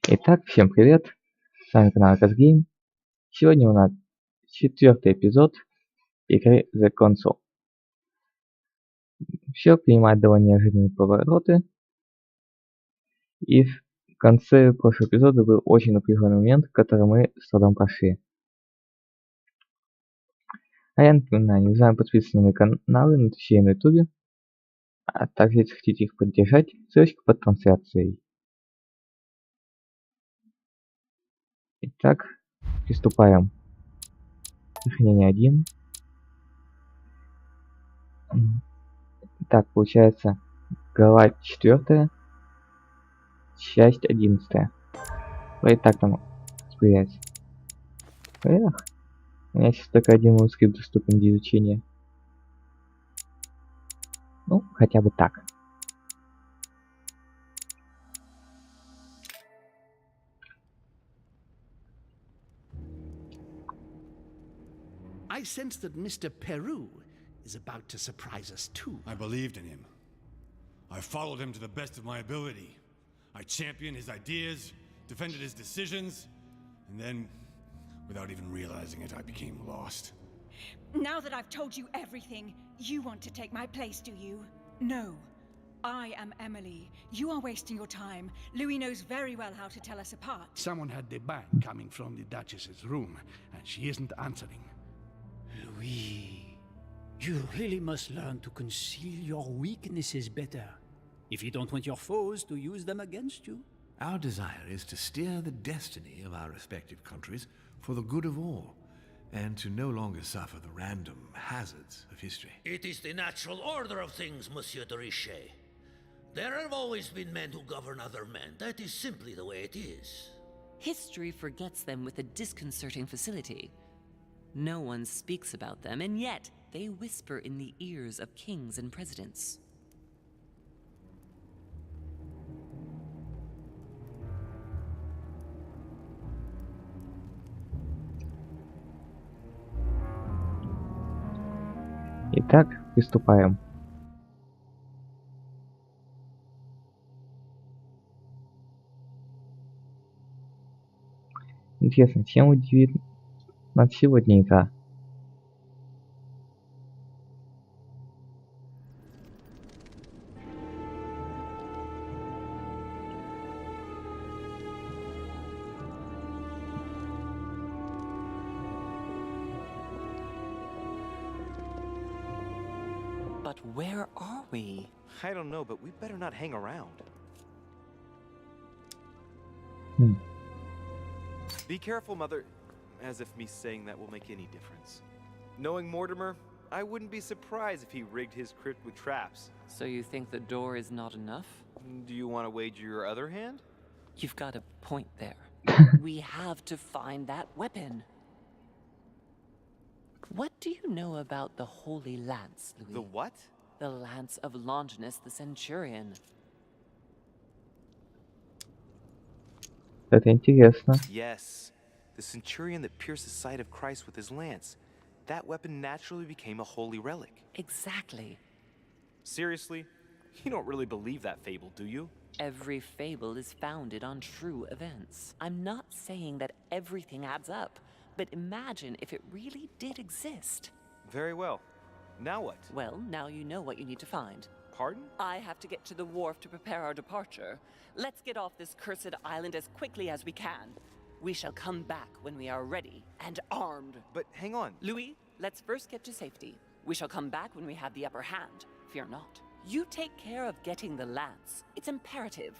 Итак, всем привет, с вами канал Game. Сегодня у нас 4-й эпизод игры The Console. Все принимает довольно неожиданные повороты, и в конце прошлого эпизода был очень напряженный момент, который мы с трудом прошли. А я напоминаю, не забываем подписываться на мои каналы, на Twitch и на YouTube, а также, если хотите их поддержать, ссылочка под трансляцией. Итак, приступаем. Сохранение 1. Так, получается, глава 4, часть 11. И так там спрятать. Эх, у меня сейчас только один манускрипт доступен для изучения. Ну, хотя бы так. I sense that Mr. Peru is about to surprise us too. I believed in him. I followed him to the best of my ability. I championed his ideas, defended his decisions, and then, without even realizing it, I became lost. Now that I've told you everything, you want to take my place, do you? No. I am Emily. You are wasting your time. Louis knows very well how to tell us apart. Someone had the bang coming from the Duchess's room, and she isn't answering. Louis, you really must learn to conceal your weaknesses better, if you don't want your foes to use them against you. Our desire is to steer the destiny of our respective countries for the good of all, and to no longer suffer the random hazards of history. It is the natural order of things, Monsieur de Richet. There have always been men who govern other men. That is simply the way it is. History forgets them with a disconcerting facility. No one speaks about them, and yet they whisper in the ears of kings and presidents. Итак, приступаем. Интересно, чем удивит нас сегодня игра? But where are we? I don't know, but we better not hang around. Be careful, Mother. As if me saying that will make any difference. Knowing Mortimer, I wouldn't be surprised if he rigged his crypt with traps. So you think the door is not enough? Do you want to wager your other hand? You've got a point there. We have to find that weapon. What do you know about the Holy Lance, Louis? The what? The Lance of Longinus the Centurion. Это интересно. Yes. The centurion that pierced the side of Christ with his lance. That weapon naturally became a holy relic. Exactly. Seriously? You don't really believe that fable, do you? Every fable is founded on true events. I'm not saying that everything adds up, but imagine if it really did exist. Very well. Now what? Well, now you know what you need to find. Pardon? I have to get to the wharf to prepare our departure. Let's get off this cursed island as quickly as we can. We shall come back when we are ready and armed. But hang on. Louis, let's first get to safety. We shall come back when we have the upper hand. Fear not. You take care of getting the lance. It's imperative.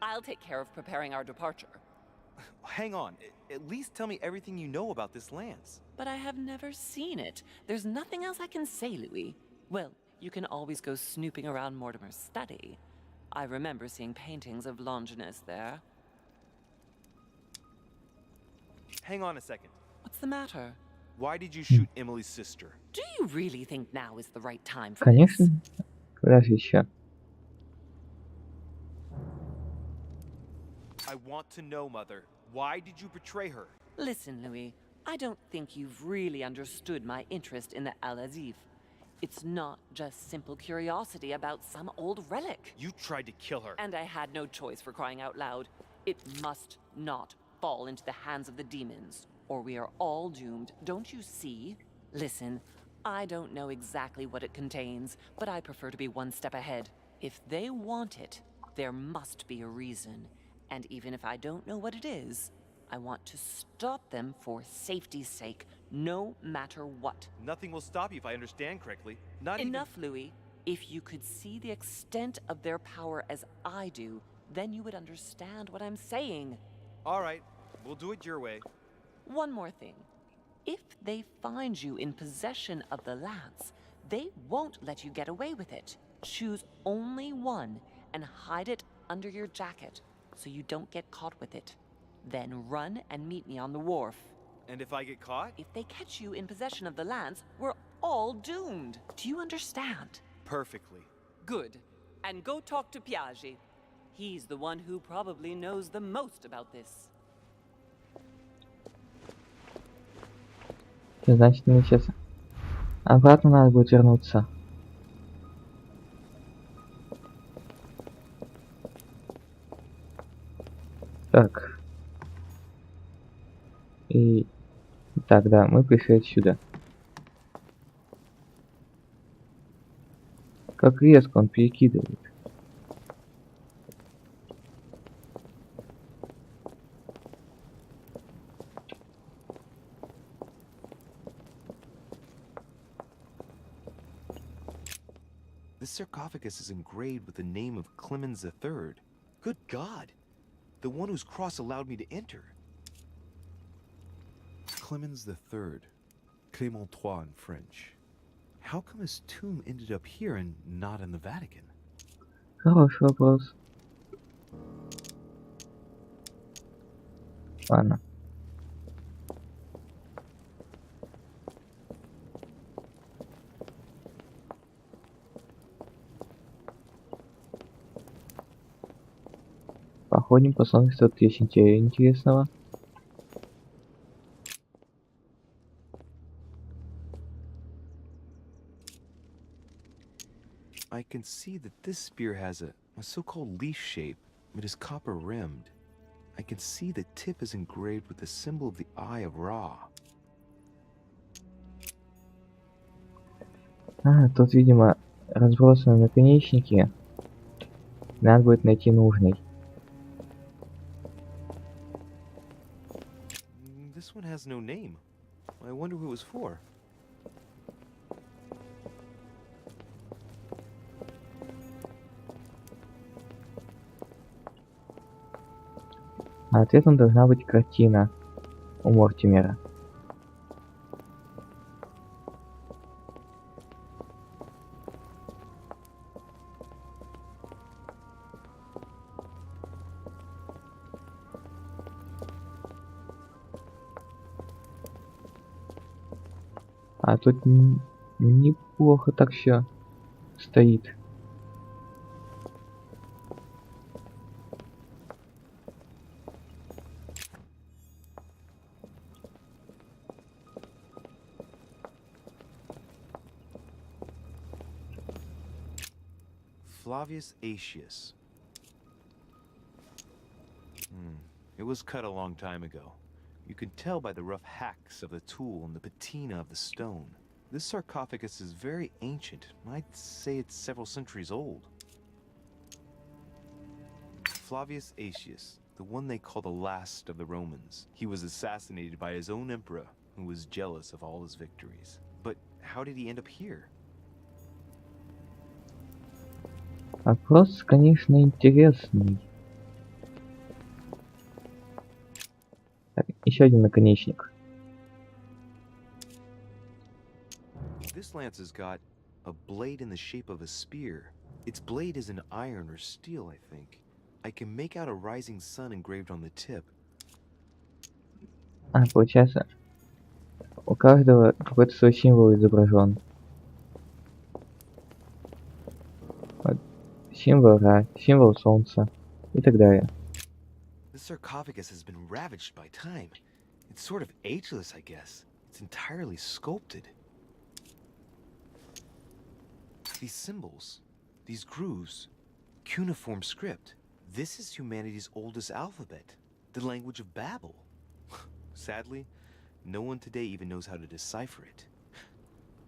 I'll take care of preparing our departure. Hang on. At least tell me everything you know about this lance. But I have never seen it. There's nothing else I can say, Louis. Well, you can always go snooping around Mortimer's study. I remember seeing paintings of Longinus there. Hang on a second. What's the matter? Why did you shoot Emily's sister? Do you really think now is the right time for Конечно. this? Когда же еще? I want to know, Mother. Why did you betray her? Listen, Louis, I don't think you've really understood my interest in the Al-Azif. It's not just simple curiosity about some old relic. You tried to kill her. And I had no choice, for crying out loud. It must not fall into the hands of the demons, or we are all doomed, don't you see? Listen, I don't know exactly what it contains, but I prefer to be one step ahead. If they want it, there must be a reason. And even if I don't know what it is, I want to stop them for safety's sake, no matter what. Nothing will stop you if I understand correctly. Not Enough, Louis. If you could see the extent of their power as I do, then you would understand what I'm saying. All right, we'll do it your way. One more thing. If they find you in possession of the lance, they won't let you get away with it. Choose only one and hide it under your jacket so you don't get caught with it. Then run and meet me on the wharf. And if I get caught? If they catch you in possession of the lance, we're all doomed. Do you understand? Perfectly. Good. And go talk to Piaggi. He's the one who probably knows the most about this. Значит, мне сейчас обратно надо будет вернуться. Так. И... Так, да, мы пришли отсюда. Как резко он перекидывает. This sarcophagus is engraved with the name of Clemens III. Good God! The one whose cross allowed me to enter. Clemens III. Clément III in French. How come his tomb ended up here and not in the Vatican? Хороший вопрос. Ладно. Походим, посмотрим, что тут есть интересного. I can see that this spear has a so-called leaf shape. It is copper rimmed. I can see the tip is engraved with the symbol of the Eye of Ra. Тут, видимо, разбросаны наконечники. Надо будет найти нужный. This one has no name. I wonder who it was for. А ответом должна быть картина у Мортимера. А тут неплохо так все стоит. Flavius Aetius. It was cut a long time ago. You can tell by the rough hacks of the tool and the patina of the stone. This sarcophagus is very ancient. I'd say it's several centuries old. Flavius Aetius, the one they call the last of the Romans. He was assassinated by his own emperor, who was jealous of all his victories. But how did he end up here? Вопрос, конечно, интересный. Так, еще один наконечник. This lance has got a blade in the shape of a spear. Its blade is in iron or steel, I think. I can make out a rising sun engraved on the tip. Получается, у каждого какой-то свой символ изображен. Вот. Символ Ра, символ Солнца и так далее. This sarcophagus has been ravaged by time. It's sort of ageless, I guess. It's entirely sculpted. These symbols, these grooves, cuneiform script. This is humanity's oldest alphabet, the language of Babel. Sadly, no one today even knows how to decipher it.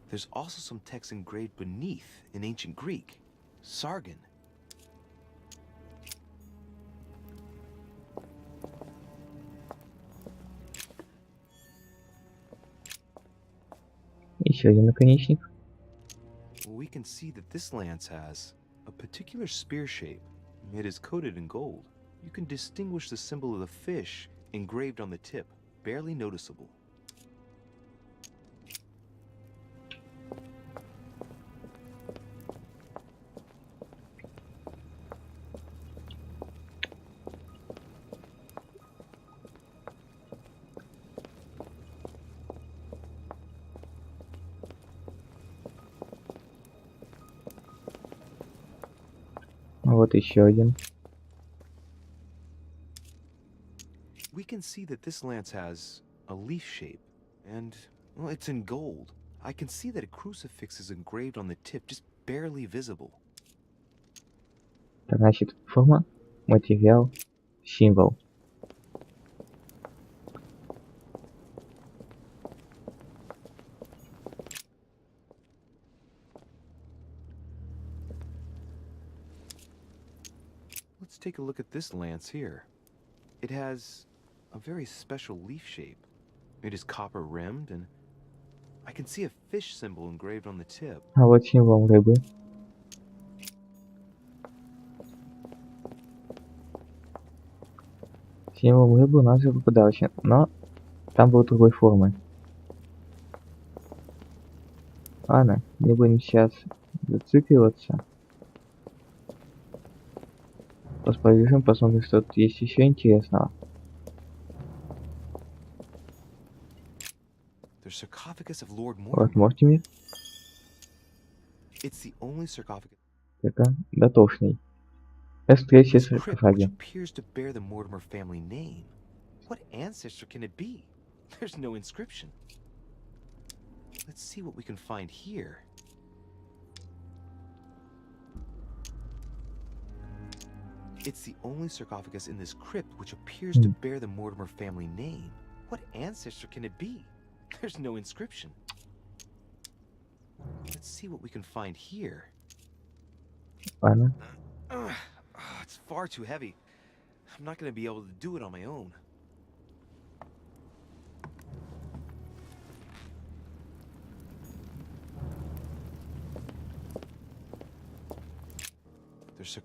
There's also some text engraved beneath in ancient Greek, Sargon. Еще один наконечник. We can see that this lance has a particular spear shape. It is coated in gold. You can distinguish the symbol of the fish engraved on the tip, barely noticeable. Вот еще один. We can see that this lance has a leaf shape, and, well, it's in gold. I can see that a crucifix is engraved on the tip, just barely visible. Так, значит, форма, материал, символ. Let's take a look at this lance here. It has a very special leaf shape. It is copper rimmed, and I can see a fish symbol engraved on the tip. А вот символ рыбы. Символ рыбы у нас уже попадался, но там был другой формы. Ладно, не будем сейчас зацикливаться. Побежим, посмотрим, что тут есть еще интересного. Вот, можете мне? Это дотошный. Это встреча с саркофаги. Let's see what we can find here. It's the only sarcophagus in this crypt which appears to bear the Mortimer family name. What ancestor can it be? There's no inscription. Let's see what we can find here. Ладно. It's far too heavy. I'm not going to be able to do it on my own.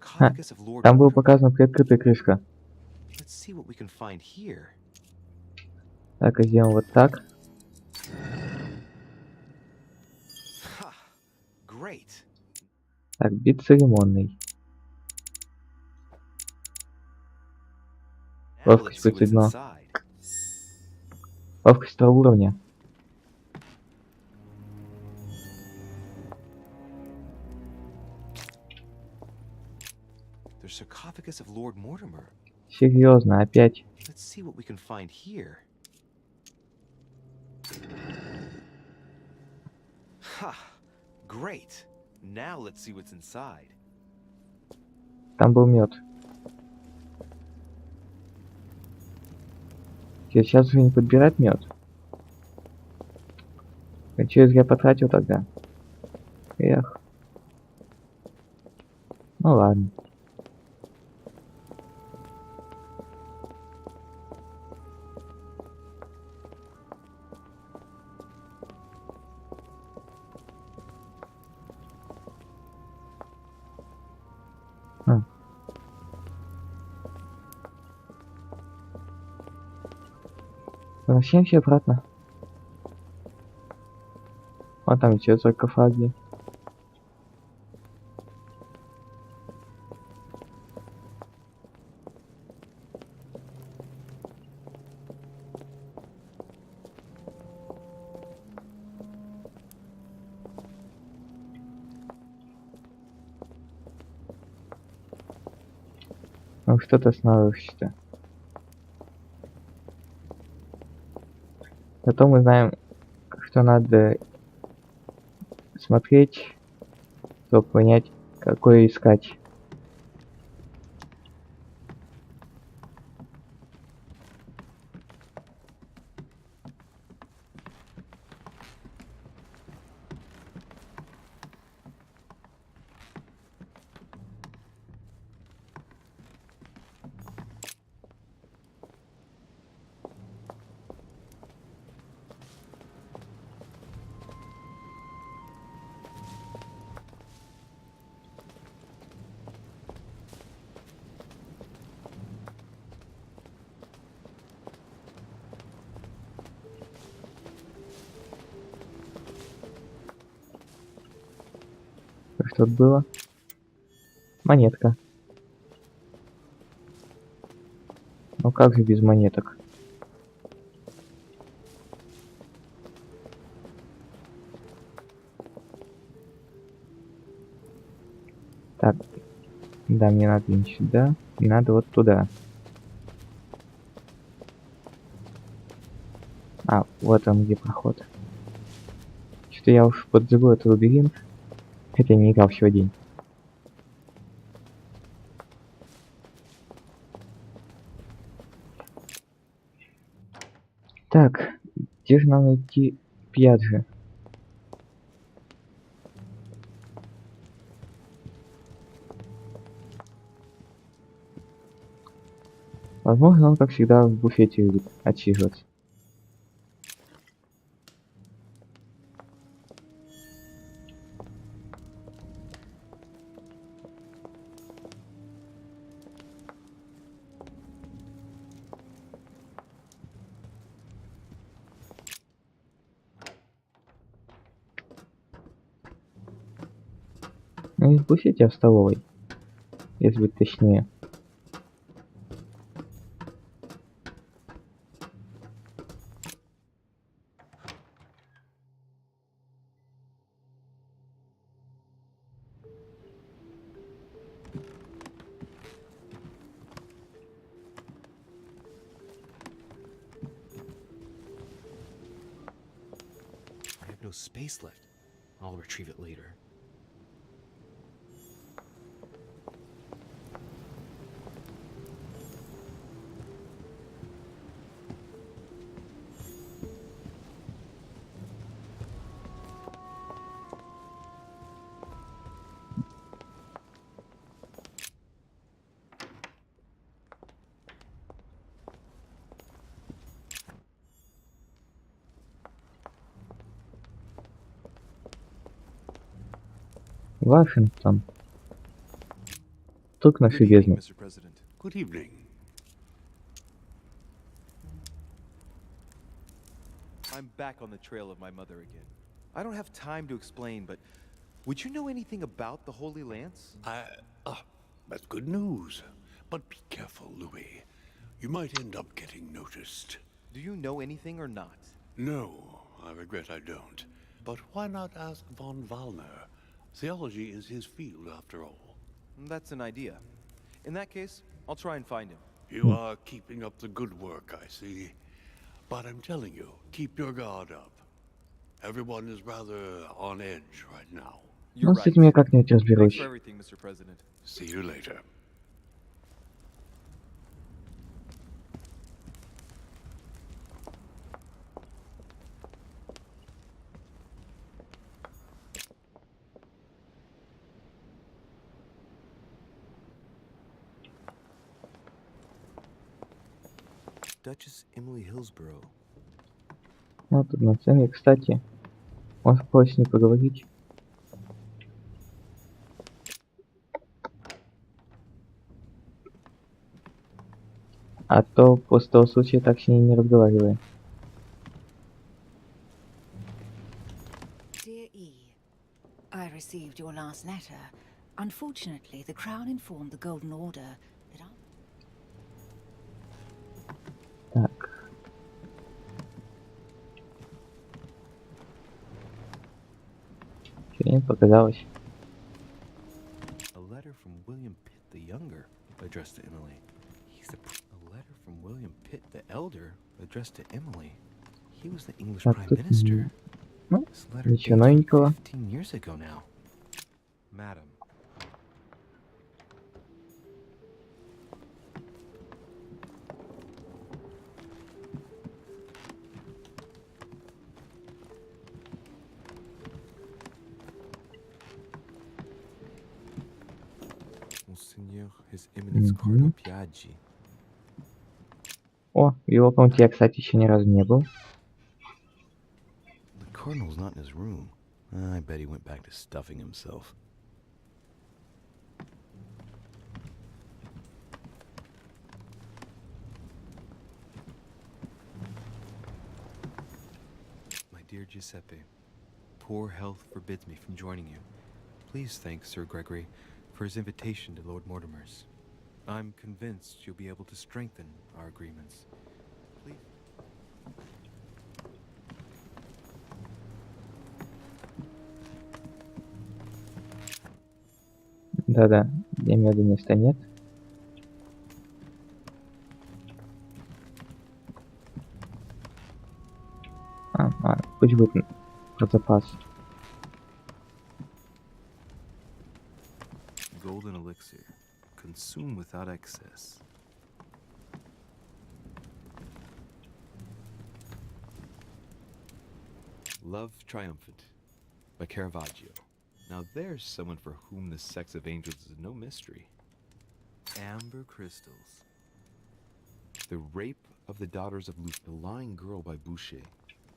Ха, там была показана приоткрытая крышка. Так, сделаем вот так. Так, бесцеремонный. Ловкость подсигнал. Ловкость второго уровня. Sarcophagus of Lord Mortimer. Серьезно, опять. Let's see what we can find here. Ha! Great. Now let's see what's inside. Там был мед. Сейчас уже не подбирать мед. Че я потратил тогда? Эх. Ну ладно. Возвращаемся обратно. Вот там еще саркофаги. Ну что-то снаружи-то. Зато мы знаем, что надо смотреть чтобы понять, какое искать. Что тут было? Монетка. Ну как же без монеток? Так, да, мне надо не сюда, мне надо вот туда. А, вот он где проход. Что-то я уж подзабыл этот лабиринт, хотя не играл всего день. Так, где же нам найти Пьяджи? Возможно, он, как всегда, в буфете любит отсиживаться. Ну, не в буфете, а в столовой, если быть точнее. I have no space left. I'll retrieve it later. Вашингтон. Тут наши Good evening, бездны. Mr. President. Good evening. I'm back on the trail of my mother again. I don't have time to explain, but would you know anything about the Holy Lance? That's good news. But be careful, Louis. You might end up getting noticed. Do you know anything or not? No, I regret I don't. But why not ask von Wallner? Theology is his field, after all. That's an idea. In that case, I'll try and find him. You are keeping up the good work, I see. But I'm telling you, keep your guard up. Everyone is rather on edge right now. Ну, с этим я как-нибудь Thanks разберусь. for everything, Mr. President. See you later. Duchess Emily Hillsborough. Ну, тут на цене, кстати, может, проще с ней поговорить. А то после того случая так с ней не разговариваем. Dear E, I received your last letter. Unfortunately, the Crown informed the Golden Order that Так. Что мне показалось? A letter from William Pitt the Younger, addressed to Emily. A letter from William Pitt the Elder, addressed to Emily. He was the English Так, Prime тут Minister. ну, This letter ничего dates from новенького. 15 years ago now. Madam. Monseigneur, His Eminence Cardinal Piaggi. О, в его комнате я, кстати, еще ни разу не был. The Cardinal's not in his room. I bet he went back to stuffing himself. My dear Giuseppe, poor health forbids me from joining you. Please thank Sir Gregory for his invitation to Lord Mortimer's. I'm convinced you'll be able to strengthen our agreements. Please. Да-да, где меда места нет. Пусть будет про запас. Golden elixir. Consume without excess. Love Triumphant by Caravaggio. Now there's someone for whom the sex of angels is no mystery. Amber Crystals. The Rape of the Daughters of Luke, The Lying Girl by Boucher.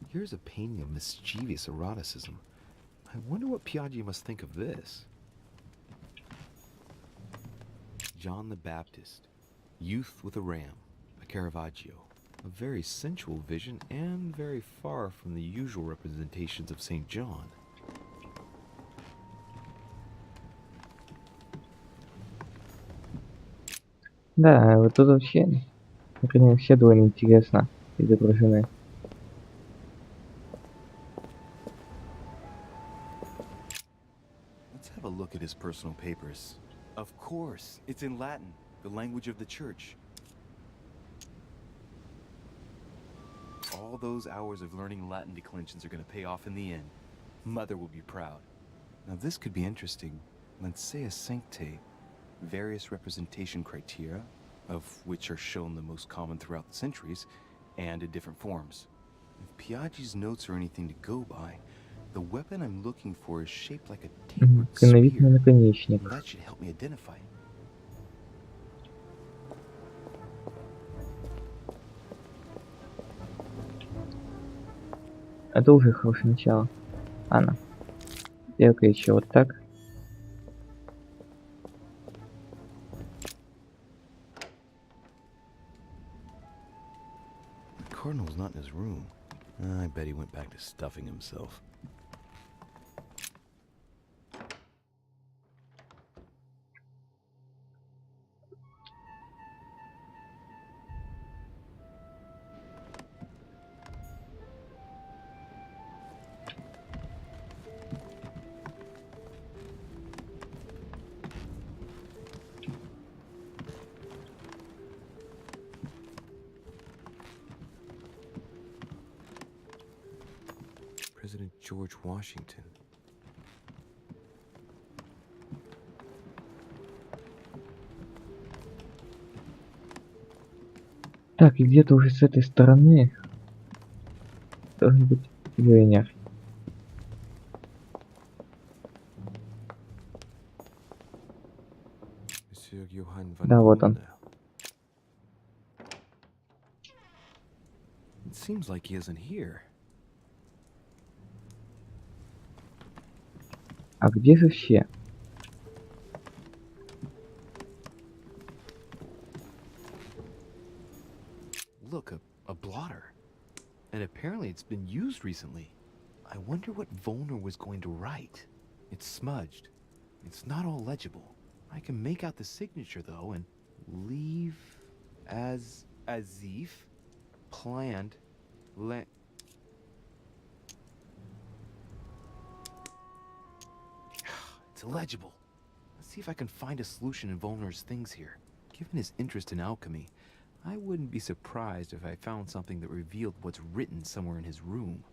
Here's a painting of mischievous eroticism. I wonder what Piaggi must think of this. John the Baptist, Youth with a Ram, by Caravaggio. A very sensual vision and very far from the usual representations of St. John. Да, вот тут вообще, например, все довольно интересно изображены. Let's have a look at his personal papers. Of course, it's in Latin, the language of the church. All those hours of learning Latin declensions are going to pay off in the end. Mother will be proud. Now this could be interesting. Let's say a sancte. Various representation criteria, of which are shown the most common throughout the centuries, and in different forms. If Piaggi's notes are anything to go by, the weapon I'm looking for is shaped like a tapered Клиновидный spear. наконечник. That should help me identify it. Это уже хорошее начало. Ладно. Сделка еще вот так. The Cardinal's not in his room. I bet he went back to stuffing himself. President George Washington. Так, и где-то уже с этой стороны должен быть Юэнер. Monsieur Johann van Да, вот он. Kolde. It seems like he isn't here. А где же все? Look, a blotter. And apparently it's been used recently. I wonder what Volner was going to write. It's smudged. It's not all legible. I can make out the signature though, and leave as if planned. It's illegible. Let's see if I can find a solution in Volner's things here. Given his interest in alchemy, I wouldn't be surprised if I found something that revealed what's written somewhere in his room.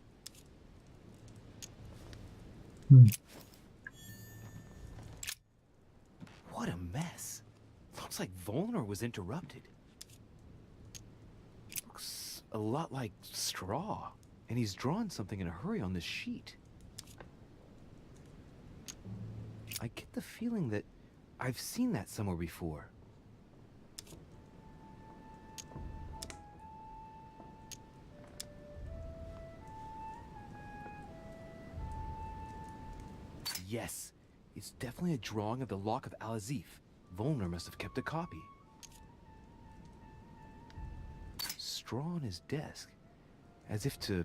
Looks like Volner was interrupted. Looks a lot like straw. And he's drawn something in a hurry on this sheet. I get the feeling that I've seen that somewhere before. Yes, it's definitely a drawing of the Lock of Al-Azif. Volner must have kept a copy. Straw on his desk, as if to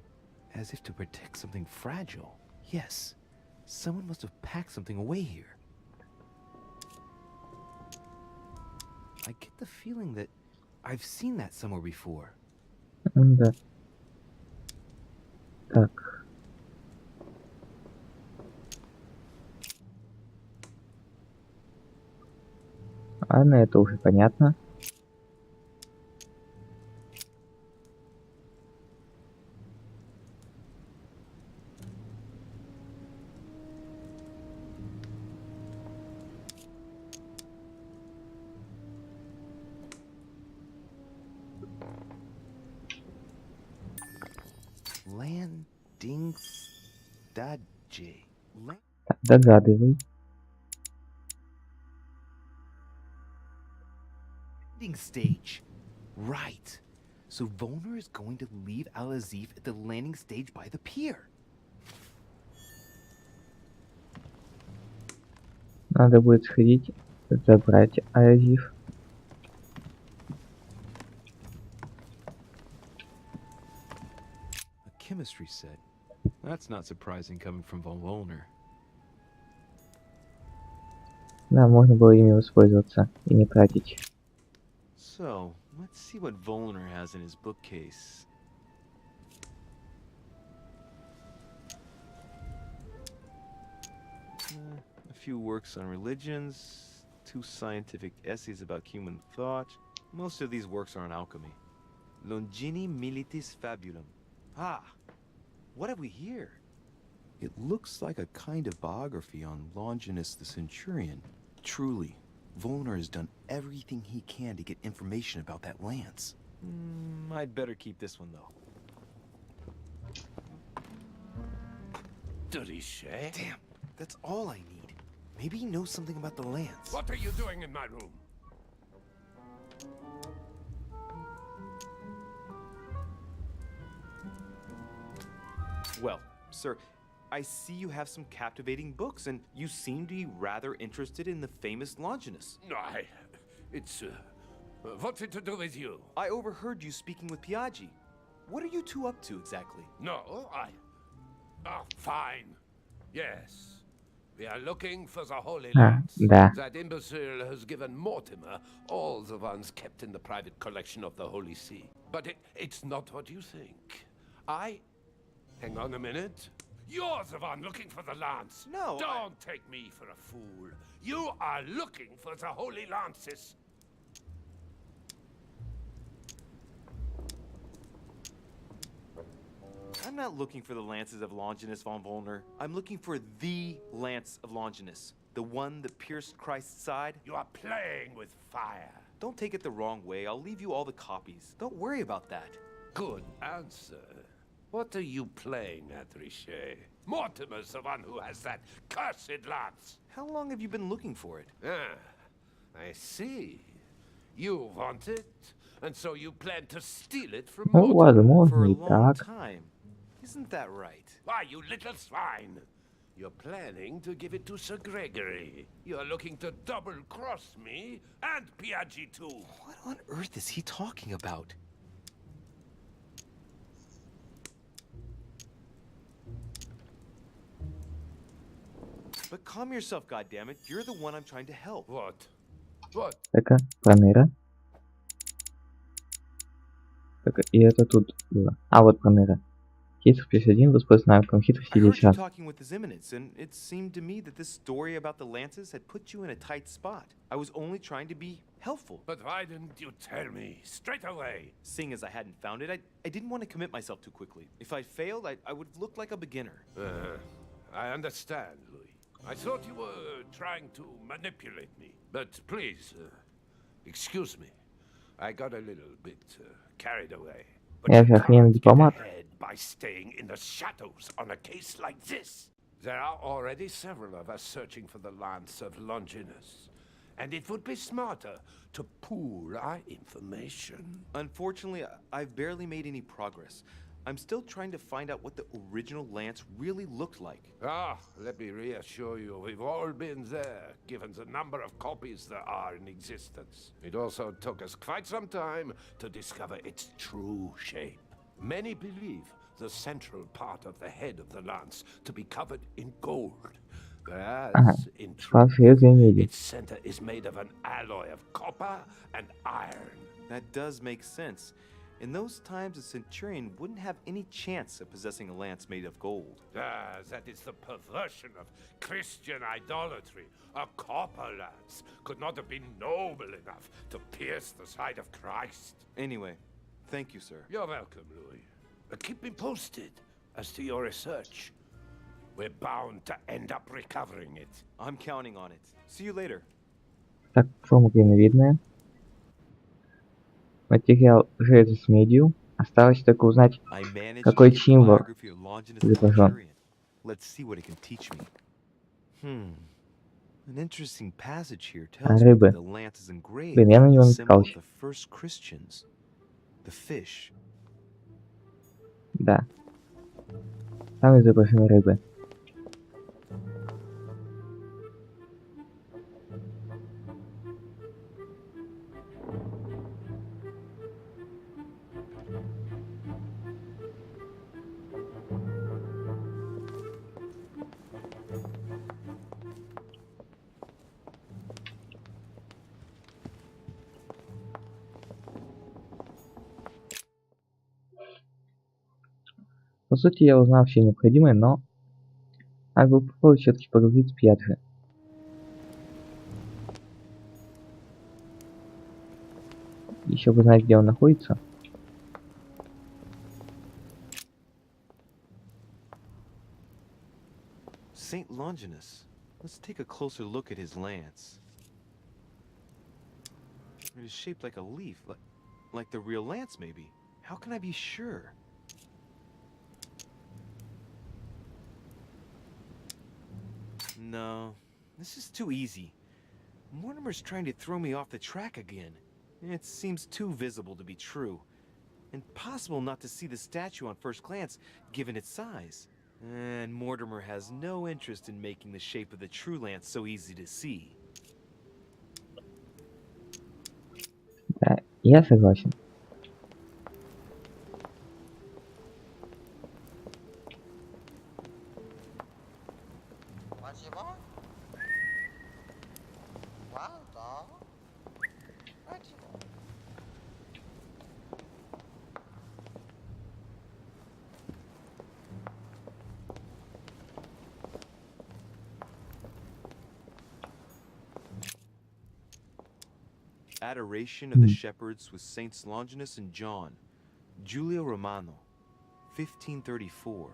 protect something fragile. Yes, someone must have packed something away here. I get the feeling that I've seen that somewhere before. Да. Так. Ладно, это уже понятно. Landingstadje. Так, догадывай. Landing stage. Right. So Volner is going to leave Al-Azif at the landing stage by the pier. Надо будет сходить, забрать Азив. A chemistry set. That's not surprising coming from von Volner. Да, можно было ими воспользоваться и не тратить. So, let's see what Volner has in his bookcase. A few works on religions, 2 scientific essays about human thought. Most of these works are on alchemy. Longini Militis Fabulum. Ah! What have we here? It looks like a kind of biography on Longinus the Centurion. Truly, Volner has done everything he can to get information about that lance. I'd better keep this one, though. Richet? Damn, that's all I need. Maybe he knows something about the lance. What are you doing in my room? Well, sir, I see you have some captivating books, and you seem to be rather interested in the famous Longinus. It's, what's it to do with you? I overheard you speaking with Piaggi. What are you two up to, exactly? No, Oh, fine. Yes. We are looking for the Holy Lance. Да. That imbecile has given Mortimer all the ones kept in the private collection of the Holy See. But it's not what you think. Hang on a minute. You're the one looking for the lance. No, Don't take me for a fool. You are looking for the Holy Lances. I'm not looking for the lances of Longinus von Volner. I'm looking for the lance of Longinus. The one that pierced Christ's side. You are playing with fire. Don't take it the wrong way. I'll leave you all the copies. Don't worry about that. Good answer. What are you playing at, Richet? Mortimer's the one who has that cursed lance. How long have you been looking for it? I see. You want it, and so you plan to steal it from Ну, Mortimer. возможно, For a и long так. time. Isn't that right? Why, you little swine! You're planning to give it to Sir Gregory. You're looking to double-cross me and Piaggi too. What on earth is he talking about? But calm yourself, goddammit. You're the one I'm trying to help. What? What? Так, Пронера. Так, и это тут было. А, вот Пронера. Хитрый плюс 1, воспользоваться навыком хитрости I heard you 10. talking with His Eminence, and it seemed to me that this story about the lances had put you in a tight spot. I was only trying to be helpful. But why didn't you tell me straight away? Seeing as I hadn't found it, I didn't want to commit myself too quickly. If I failed, I would have looked like a beginner. I understand, Louis. I thought you were trying to manipulate me. But please, Excuse me. I got a little bit carried away. Я же охрененный дипломат. By staying in the shadows on a case like this. There are already several of us searching for the lance of Longinus. And it would be smarter to pool our information. Unfortunately, I've barely made any progress. I'm still trying to find out what the original lance really looked like. Ah, let me reassure you, we've all been there, given the number of copies there are in existence. It also took us quite some time to discover its true shape. Many believe the central part of the head of the lance to be covered in gold. Whereas, in truth, its center is made of an alloy of copper and iron. That does make sense. In those times, a centurion wouldn't have any chance of possessing a lance made of gold. Ah, that is the perversion of Christian idolatry. A copper lance could not have been noble enough to pierce the side of Christ. Anyway, thank you, sir. You're welcome, Louis. Keep me posted as to your research. We're bound to end up recovering it. I'm counting on it. See you later. Так, форма клиновидная. Материал жрец с медью. Осталось только узнать, какой символ изображен. А рыбы? Блин, я на него натыкался. Да. Там изображены рыбы. По сути, я узнал все необходимое, но надо было попробовать все-таки погрузить Пьетро. Еще бы знать, где он находится. Saint Longinus. Let's take a closer look at his lance. It is shaped like a leaf, like the real lance, maybe. How can I be sure? No, this is too easy. Mortimer's trying to throw me off the track again. It seems too visible to be true. Impossible not to see the statue on first glance, given its size. And Mortimer has no interest in making the shape of the true lance so easy to see. Да, я согласен. Adoration of the Shepherds with Saints Longinus and John, Giulio Romano, 1534.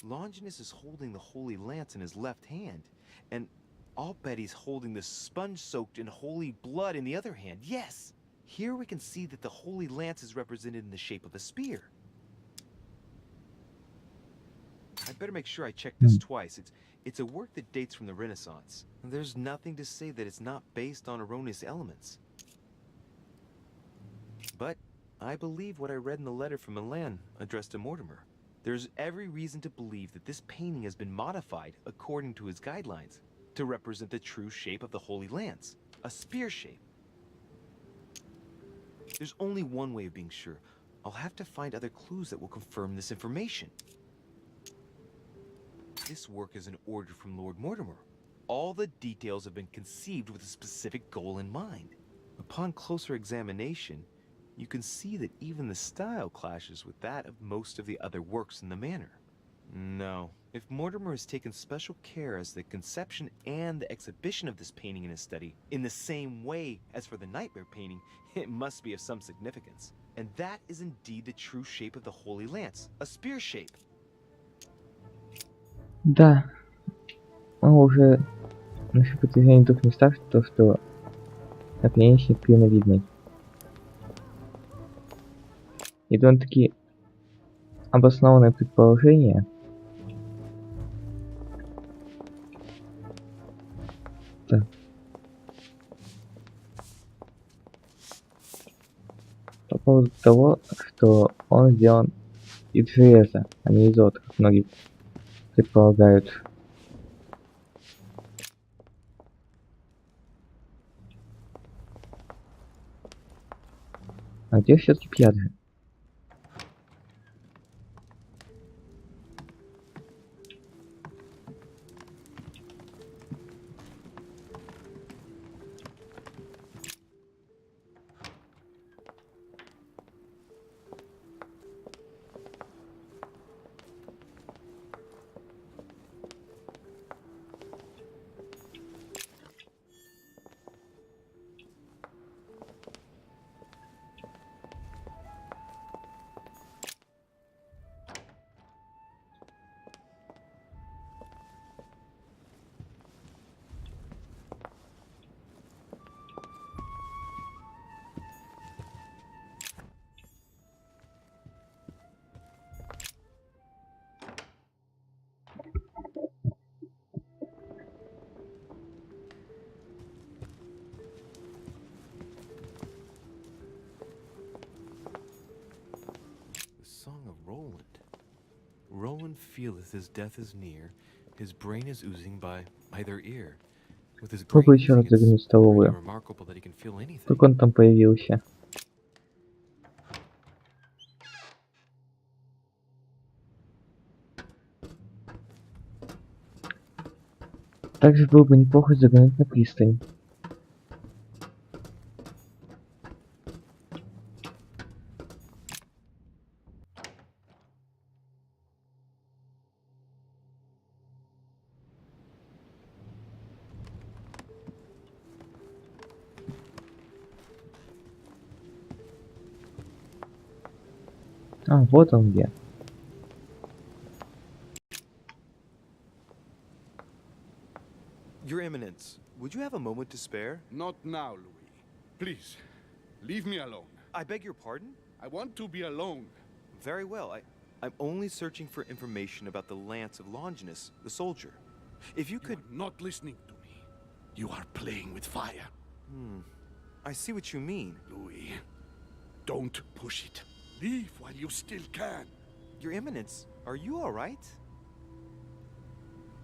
Longinus is holding the Holy Lance in his left hand, and I'll bet he's holding the sponge soaked in holy blood in the other hand. Yes! Here we can see that the Holy Lance is represented in the shape of a spear. I'd better make sure I check this twice. It's a work that dates from the Renaissance. There's nothing to say that it's not based on erroneous elements. But I believe what I read in the letter from Milan addressed to Mortimer. There's every reason to believe that this painting has been modified according to his guidelines to represent the true shape of the Holy Lance, a spear shape. There's only one way of being sure. I'll have to find other clues that will confirm this information. This work is an order from Lord Mortimer. All the details have been conceived with a specific goal in mind. Upon closer examination, you can see that even the style clashes with that of most of the other works in the manor. No, if Mortimer has taken special care as the conception and the exhibition of this painting in his study, in the same way as for the Nightmare painting, it must be of some significance. And that is indeed the true shape of the Holy Lance, a spear shape. Да, мы уже Наши продвижения в двух местах, то что наконечник клиновидный. И довольно-таки обоснованное предположение. Так. По поводу того, что он сделан из железа, а не из золота, как многие предполагают. А где все-таки пьяный? The Song of Roland. Roland feeleth his death is near, his brain is oozing by either ear. With his brain Попробуй еще раз oozing, it's заглянуть в pretty столовую. remarkable that he can feel anything. Как он там появился? Также было бы неплохо заглянуть на пристань. А, вот он где. Your Eminence, would you have a moment to spare? Not now, Louis. Please, leave me alone. I beg your pardon? I want to be alone. Very well. I'm only searching for information about the lance of Longinus, the soldier. If you could... You are not listening to me. You are playing with fire. I see what you mean. Louis, don't push it. Leave while you still can. Your Eminence, are you all right?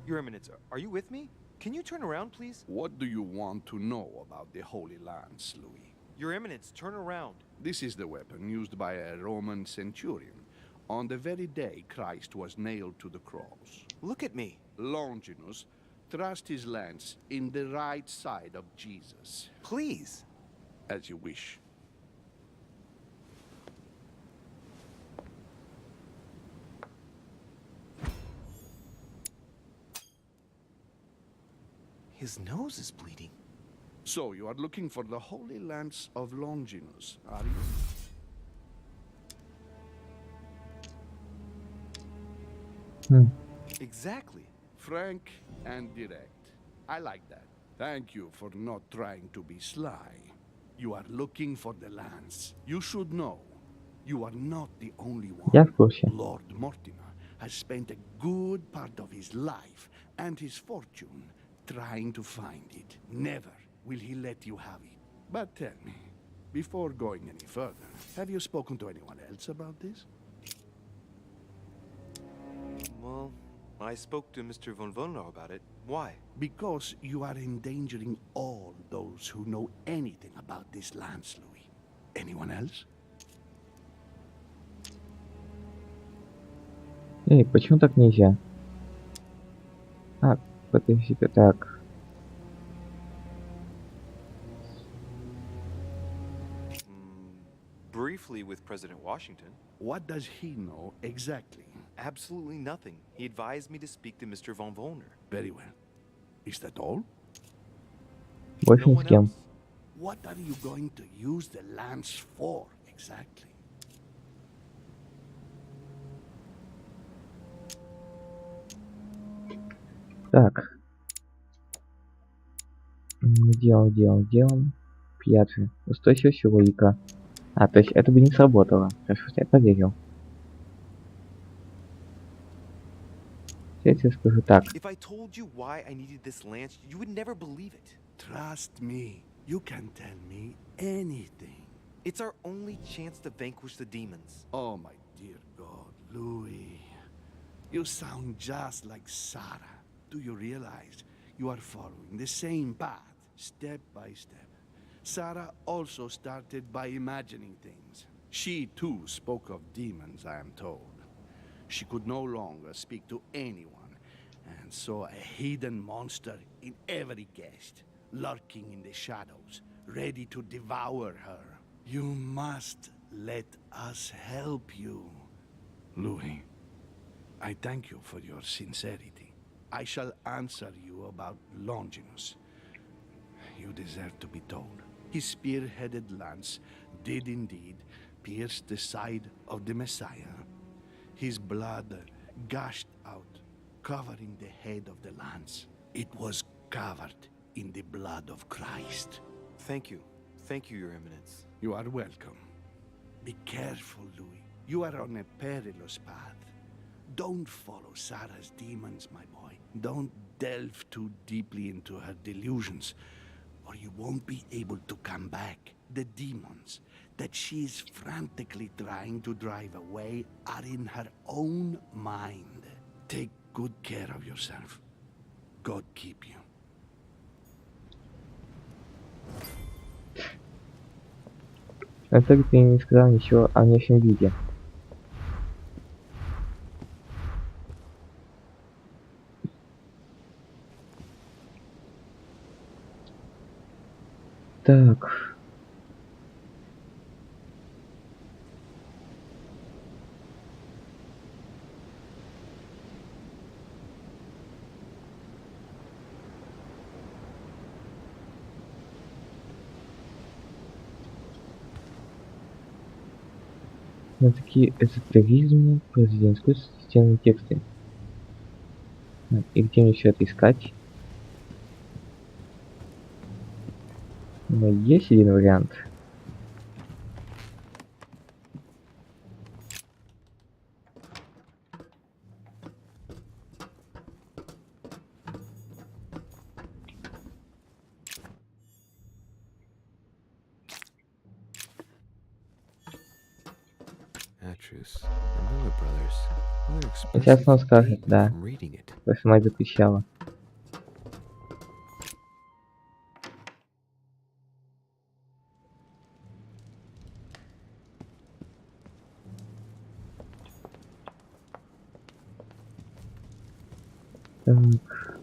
Your Eminence, are you with me? Can you turn around, please? What do you want to know about the Holy Lance, Louis? Your Eminence, turn around. This is the weapon used by a Roman centurion on the very day Christ was nailed to the cross. Look at me. Longinus thrust his lance in the right side of Jesus. Please. As you wish. His nose is bleeding. So you are looking for the Holy Lance of Longinus, are you? Exactly. Frank and direct. I like that. Thank you for not trying to be sly. You are looking for the lance. You should know. You are not the only one. Yeah, of course, yeah. Lord Mortimer has spent a good part of his life and his fortune trying to find it. Never will he let you have it. But tell me, before going any further, have you spoken to anyone else about this? Well, I spoke to Mr. von Wollner about it. Why? Because you are endangering all those who know anything about this lance, Louis. Anyone else? Эй, почему так нельзя? А, подожди-ка, так. Briefly with President Washington. What does he know exactly? Absolutely nothing. He advised me to speak to Mr. von Wollner. Very well. Is that all? Больше ни с кем. What are you going to use the lance for exactly? Так. Где он? Пьяджи. Устойчивость и логика. А, то есть это бы не сработало. Хорошо, что я поверил. Сейчас я скажу так. If I told you why I needed this lance, you would never believe it. Trust me, you can tell me anything. It's our only chance to vanquish the demons. Oh, my dear God, Louis. You sound just like Sarah. Do you realize you are following the same path, step by step? Sarah also started by imagining things. She too spoke of demons, I am told. She could no longer speak to anyone, and saw a hidden monster in every guest, lurking in the shadows, ready to devour her. You must let us help you. Louis, I thank you for your sincerity. I shall answer you about Longinus. You deserve to be told. His spear-headed lance did indeed pierce the side of the Messiah. His blood gushed out, covering the head of the lance. It was covered in the blood of Christ. Thank you. Thank you, Your Eminence. You are welcome. Be careful, Louis. You are on a perilous path. Don't follow Sarah's demons, my boy. Don't delve too deeply into her delusions, or you won't be able to come back. The demons that she is frantically trying to drive away are in her own mind. Take good care of yourself. God keep you. В итоге ты не сказал ничего о внешнем виде. Так. На такие эзотеризмы, произведенскую системные тексты. И где мне еще это искать? Ну, есть один вариант. Сейчас он скажет, да. Ваша мать запрещала. Так.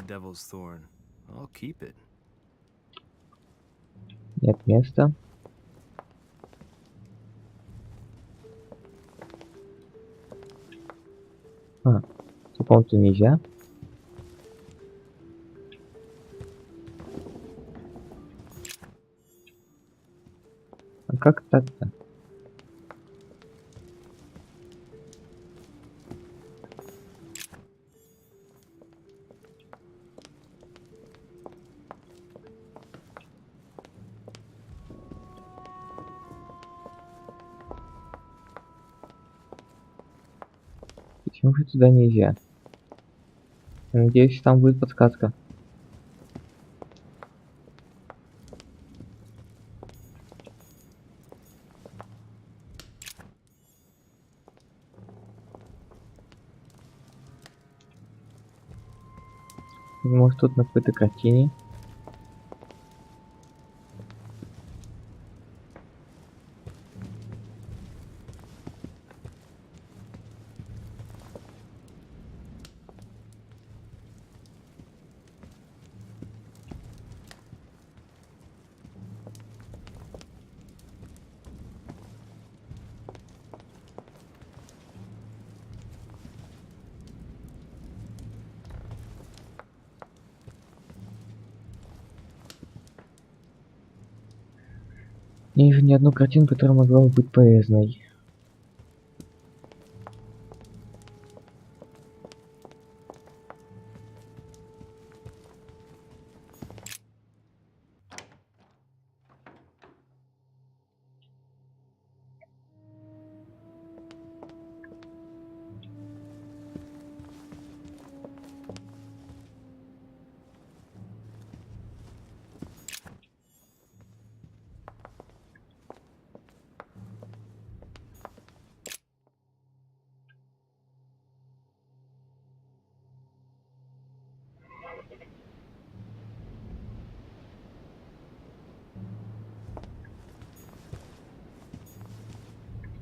Devil's Thorn. I'll keep it. Нет места. А, по комнату нельзя. А как так-то? Почему же туда нельзя? Надеюсь, там будет подсказка. Может, тут на какой-то картине. Не вижу ни одну картину, которая могла бы быть полезной.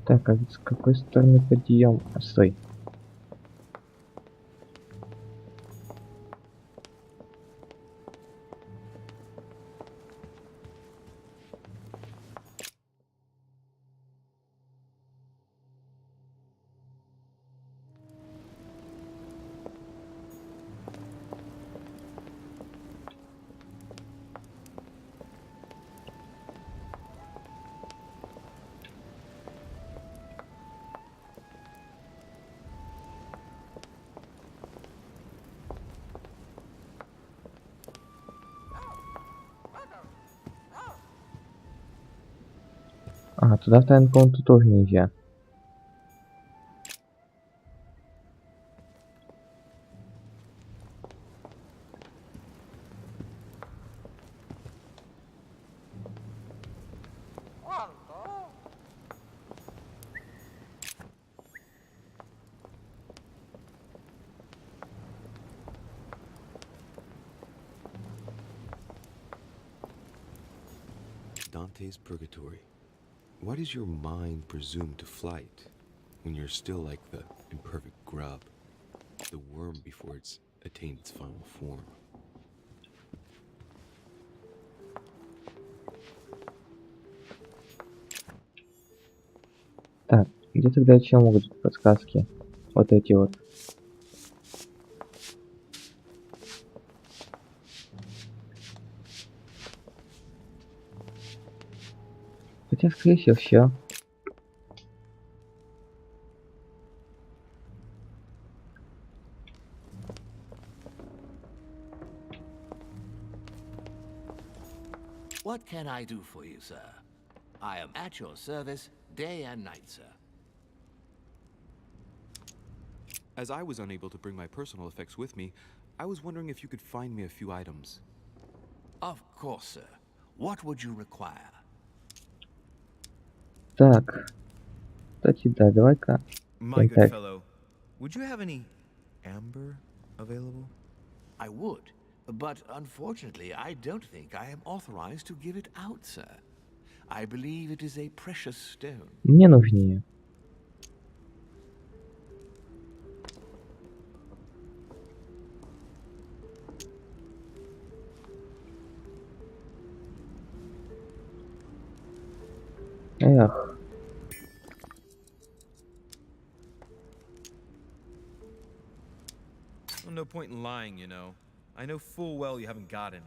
Так, а с какой стороны подъем? А, стой. А, туда в тайную комнату тоже нельзя. Dante's Purgatory. Why does your mind presume to flight when you're still like the imperfect grub, the worm before it's attained its final form? Так, где тогда еще могут быть подсказки? Вот эти вот. Хотя, скорее всего, все. What can I do for you, sir? I am at your service day and night, sir. As I was unable to bring my personal effects with me, I was wondering if you could find me a few items. Of course, sir. What would you require? Так. Кстати, да, давай-ка. My good fellow, would you have any amber available? I would, but unfortunately, I don't think I am authorized to give it out, sir. I believe it is a precious stone. Мне нужнее. Эх. Well, no point in lying, you know. I know full well you haven't got any.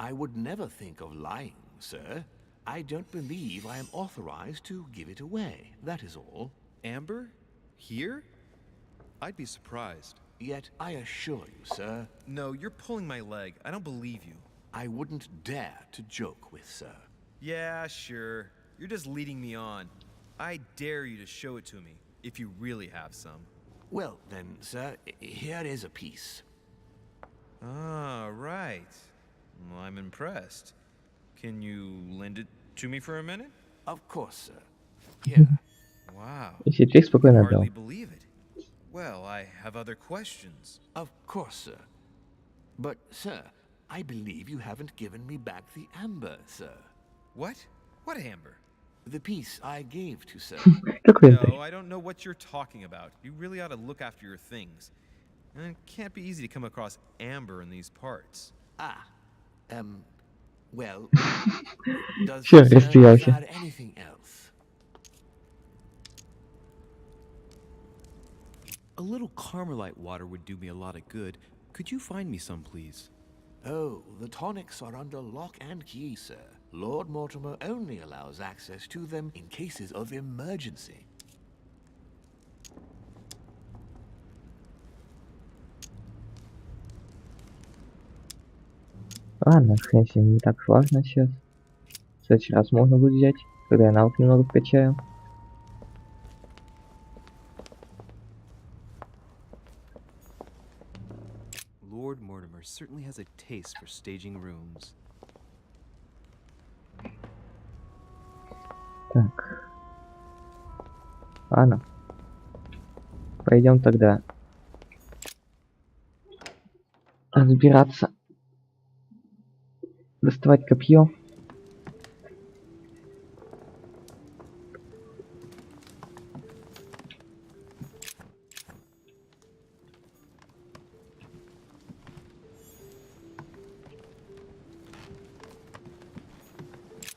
I would never think of lying, sir. I don't believe I am authorized to give it away, that is all. Amber? Here? I'd be surprised. Yet I assure you, sir... No, you're pulling my leg. I don't believe you. I wouldn't dare to joke with, sir. Yeah, sure. You're just leading me on. I dare you to show it to me, if you really have some. Well, then, sir, here is a piece. Ah, right. Well, I'm impressed. Can you lend it to me for a minute? Of course, sir. Here. Wow. Если ты спокойно отдал. Hardly believe it. Well, I have other questions. Of course, sir. But, sir, I believe you haven't given me back the amber, sir. What? What amber? The piece I gave to sir. No, I don't know what you're talking about. You really ought to look after your things. And it can't be easy to come across amber in these parts. Ah. Well, does Sure, sir desire anything else? A little Carmelite water would do me a lot of good. Could you find me some, please? Oh, the tonics are under lock and key, sir. Lord Mortimer only allows access to them in cases of emergency. Ладно, хрень, не так важно сейчас. В следующий раз можно будет взять, когда я навык немного вкачаю. Lord Mortimer certainly has a taste for staging rooms. Так. Ладно. Пойдем тогда разбираться. Доставать копье.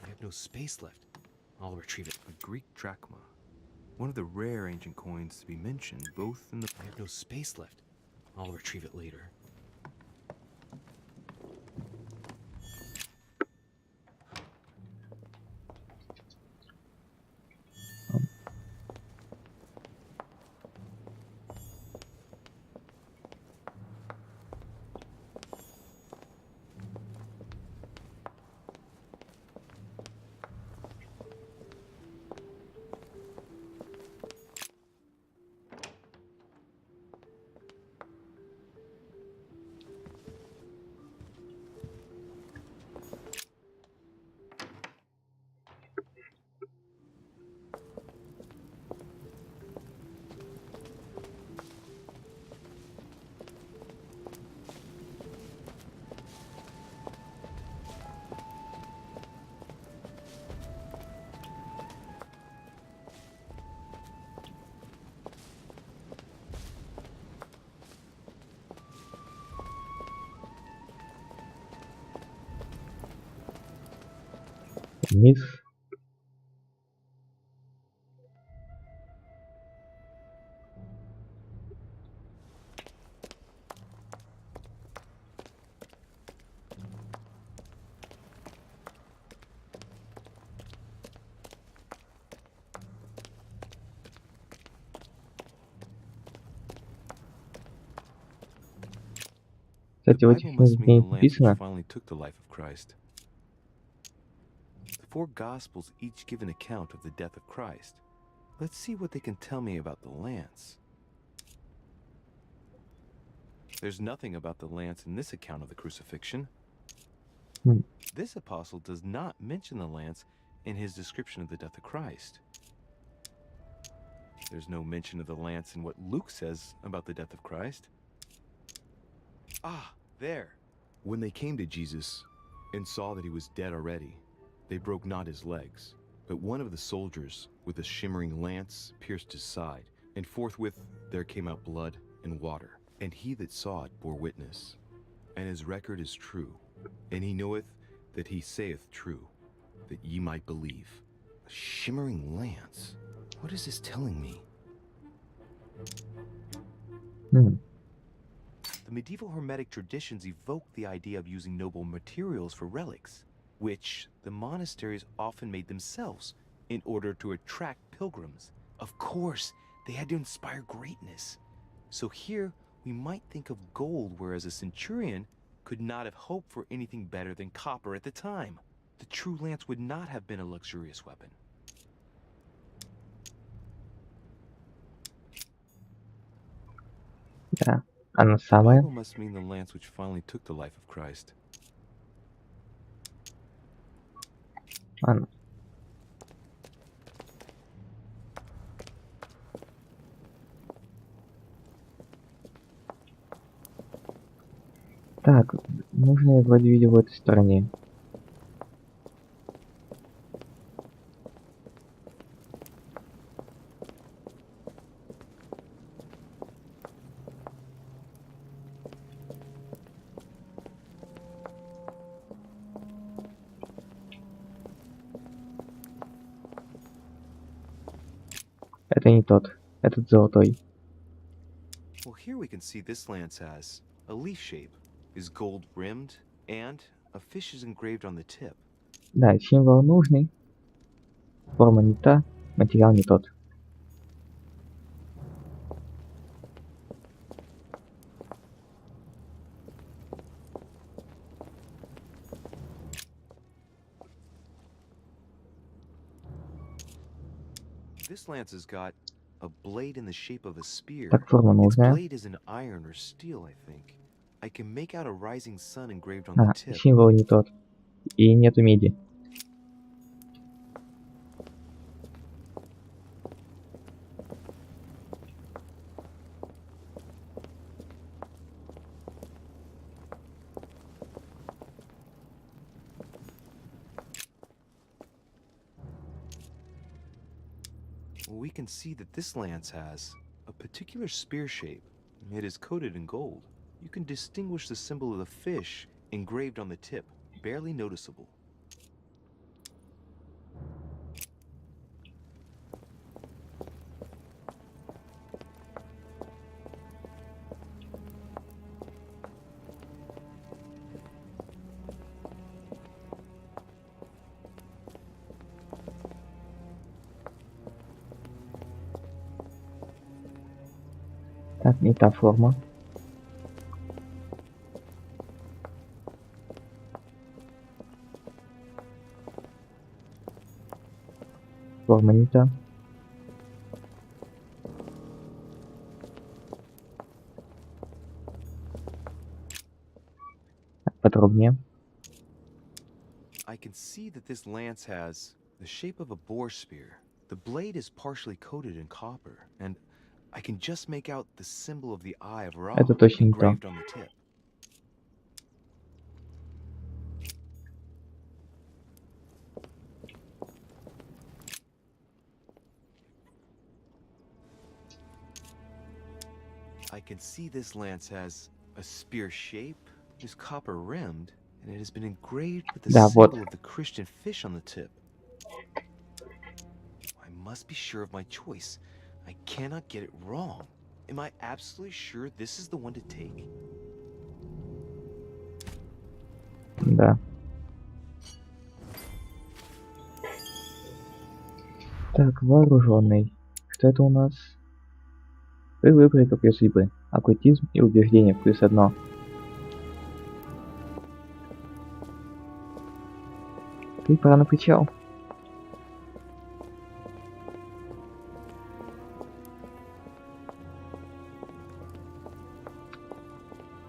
I have no space left. I'll retrieve it. A Greek drachma. One of the rare ancient coins to be mentioned, both in the... I have no space left. I'll retrieve it later. Вниз. Кстати, в этих книгах написано, Finally took the life of Christ. The four Gospels each give an account of the death of Christ. Let's see what they can tell me about the lance. There's nothing about the lance in this account of the crucifixion. This apostle does not mention the lance in his description of the death of Christ. There's no mention of the lance in what Luke says about the death of Christ. Ah, there. When they came to Jesus and saw that he was dead already, they broke not his legs, but one of the soldiers with a shimmering lance pierced his side, and forthwith there came out blood and water. And he that saw it bore witness, and his record is true, and he knoweth that he saith true, that ye might believe. A shimmering lance? What is this telling me? The medieval Hermetic traditions evoked the idea of using noble materials for relics, which the monasteries often made themselves in order to attract pilgrims. Of course, they had to inspire greatness. So here, we might think of gold, whereas a centurion could not have hoped for anything better than copper at the time. The true lance would not have been a luxurious weapon. Да, оно самое. Bible must mean the lance which finally took the life of Christ. Ладно. Так, нужно я вроде видел в этой стороне. Это не тот, этот золотой. Well, here we can see this lance has a leaf shape, is gold rimmed, and a fish is engraved on the tip. Да, символ нужный. Форма не та, материал не тот. This lance has got a blade in the shape of a spear. Так, форма Its нужная. blade is an iron or steel, I think. I can make out a rising sun engraved on the А, tip. символ не тот. И нету меди. We can see that this lance has a particular spear shape. It is coated in gold. You can distinguish the symbol of the fish engraved on the tip, barely noticeable. Так, не та форма. Форма не та. Так, подробнее. I can see that this lance has the shape of a boar spear. The blade is partially coated in copper, and I can just make out the symbol of the Eye of Ra Это точно не то. engraved on the tip. I can see this lance has a spear shape, is copper rimmed, and it has been engraved with the Да, symbol вот. of the Christian fish on the tip. I must be sure of my choice. I cannot get it wrong. Am I absolutely sure this is the one to take? Да. Так, вооруженный. Что это у нас? Вы выбрали копье судьбы. Оккультизм и убеждение +1. Ты пора на причал.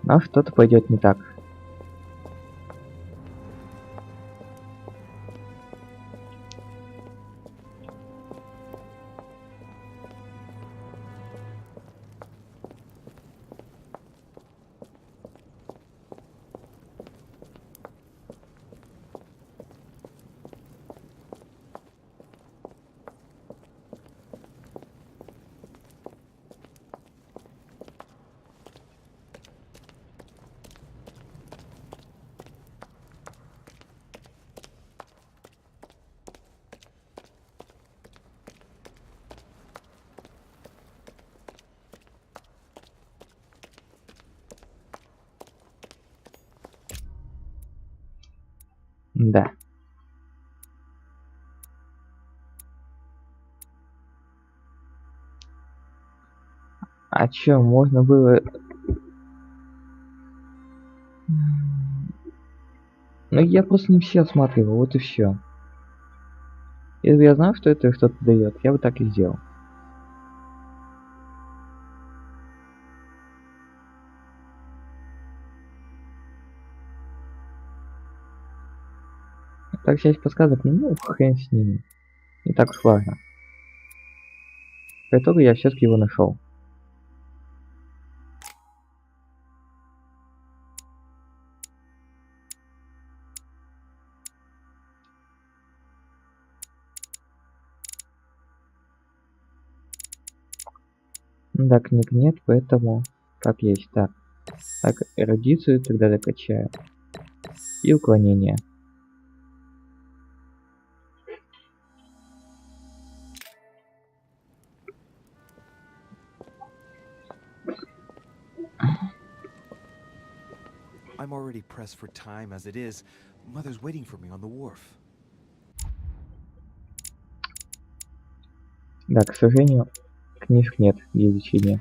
Но что-то пойдет не так. Да. А чё, можно было... Ну, я просто не все осматривал, вот и все. Если бы я знал, что это что-то дает, я бы так и сделал. Так, часть подсказок, ну, хрен с ними. Не так уж важно. По итогу я все-таки его нашел. Да, книг нет, поэтому как есть. Так, эрудицию тогда докачаю. И уклонение. I'm already pressed for time as it is. Mother's waiting for me on the wharf. Да, к сожалению, книжек нет для изучения.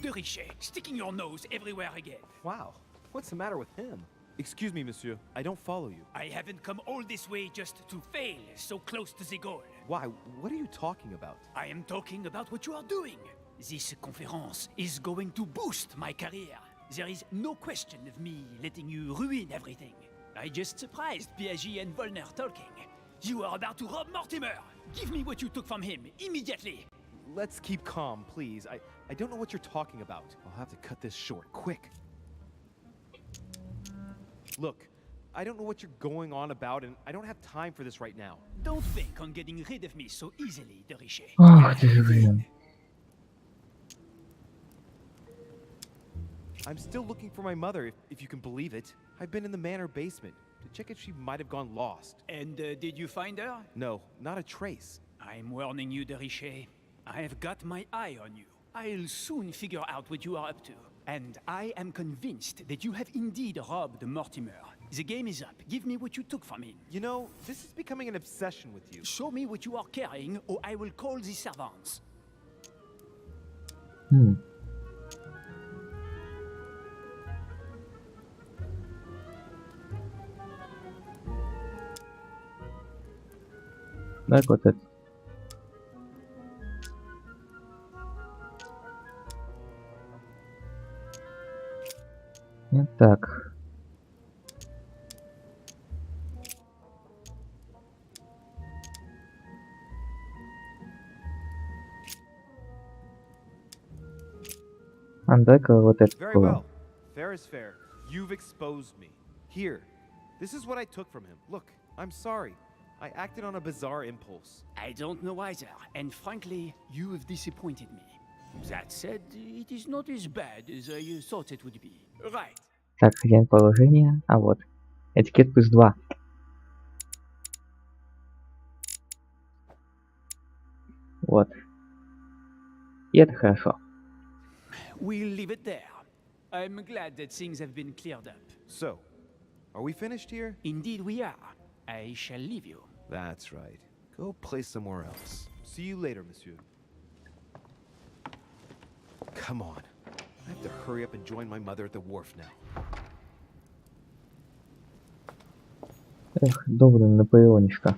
De Richet, sticking your nose everywhere again. Wow, what's the matter with him? Excuse me, monsieur. I don't follow you. I haven't come all this way just to fail so close to the goal. Why? What are you talking about? I am talking about what you are doing. This conference is going to boost my career. There is no question of me letting you ruin everything. I just surprised Piaget and Volner talking. You are about to rob Mortimer. Give me what you took from him, immediately. Let's keep calm, please. I don't know what you're talking about. I'll have to cut this short, quick. Look, I don't know what you're going on about, and I don't have time for this right now. Don't think on getting rid of me so easily, De Richet. Ах ты же, блин. I'm still looking for my mother, if you can believe it. I've been in the manor basement to check if she might have gone lost. And did you find her? No, not a trace. I'm warning you, De Richet. I've got my eye on you. I'll soon figure out what you are up to. And I am convinced that you have indeed robbed Mortimer. The game is up. Give me what you took from him. You know, this is becoming an obsession with you. Show me what you are carrying, or I will call the servants. Так, вот это. Так. А дай-ка вот это Very было. well. Fair is fair. You've exposed me. Here. This is what I took from him. Look, I'm sorry. I acted on a bizarre impulse. I don't know either, and frankly, you have disappointed me. That said, it is not as bad as I thought it would be. Right. Так, хозяин положения. А вот. Этикет +2. Вот. И это хорошо. We'll leave it there. I'm glad that things have been cleared up. So, are we finished here? Indeed we are. I shall leave you. That's right. Go play somewhere else. See you later, monsieur. Come on. I have to hurry up and join my mother at the wharf now. Эх, добрый Наполеонишка.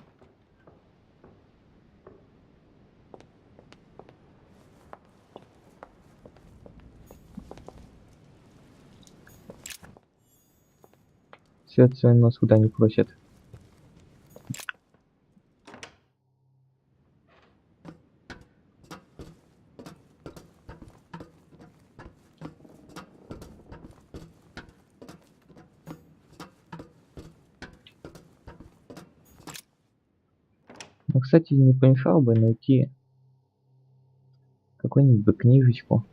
Свет свой нос куда не просит. Ну, кстати, не помешало бы найти какую-нибудь бы книжечку.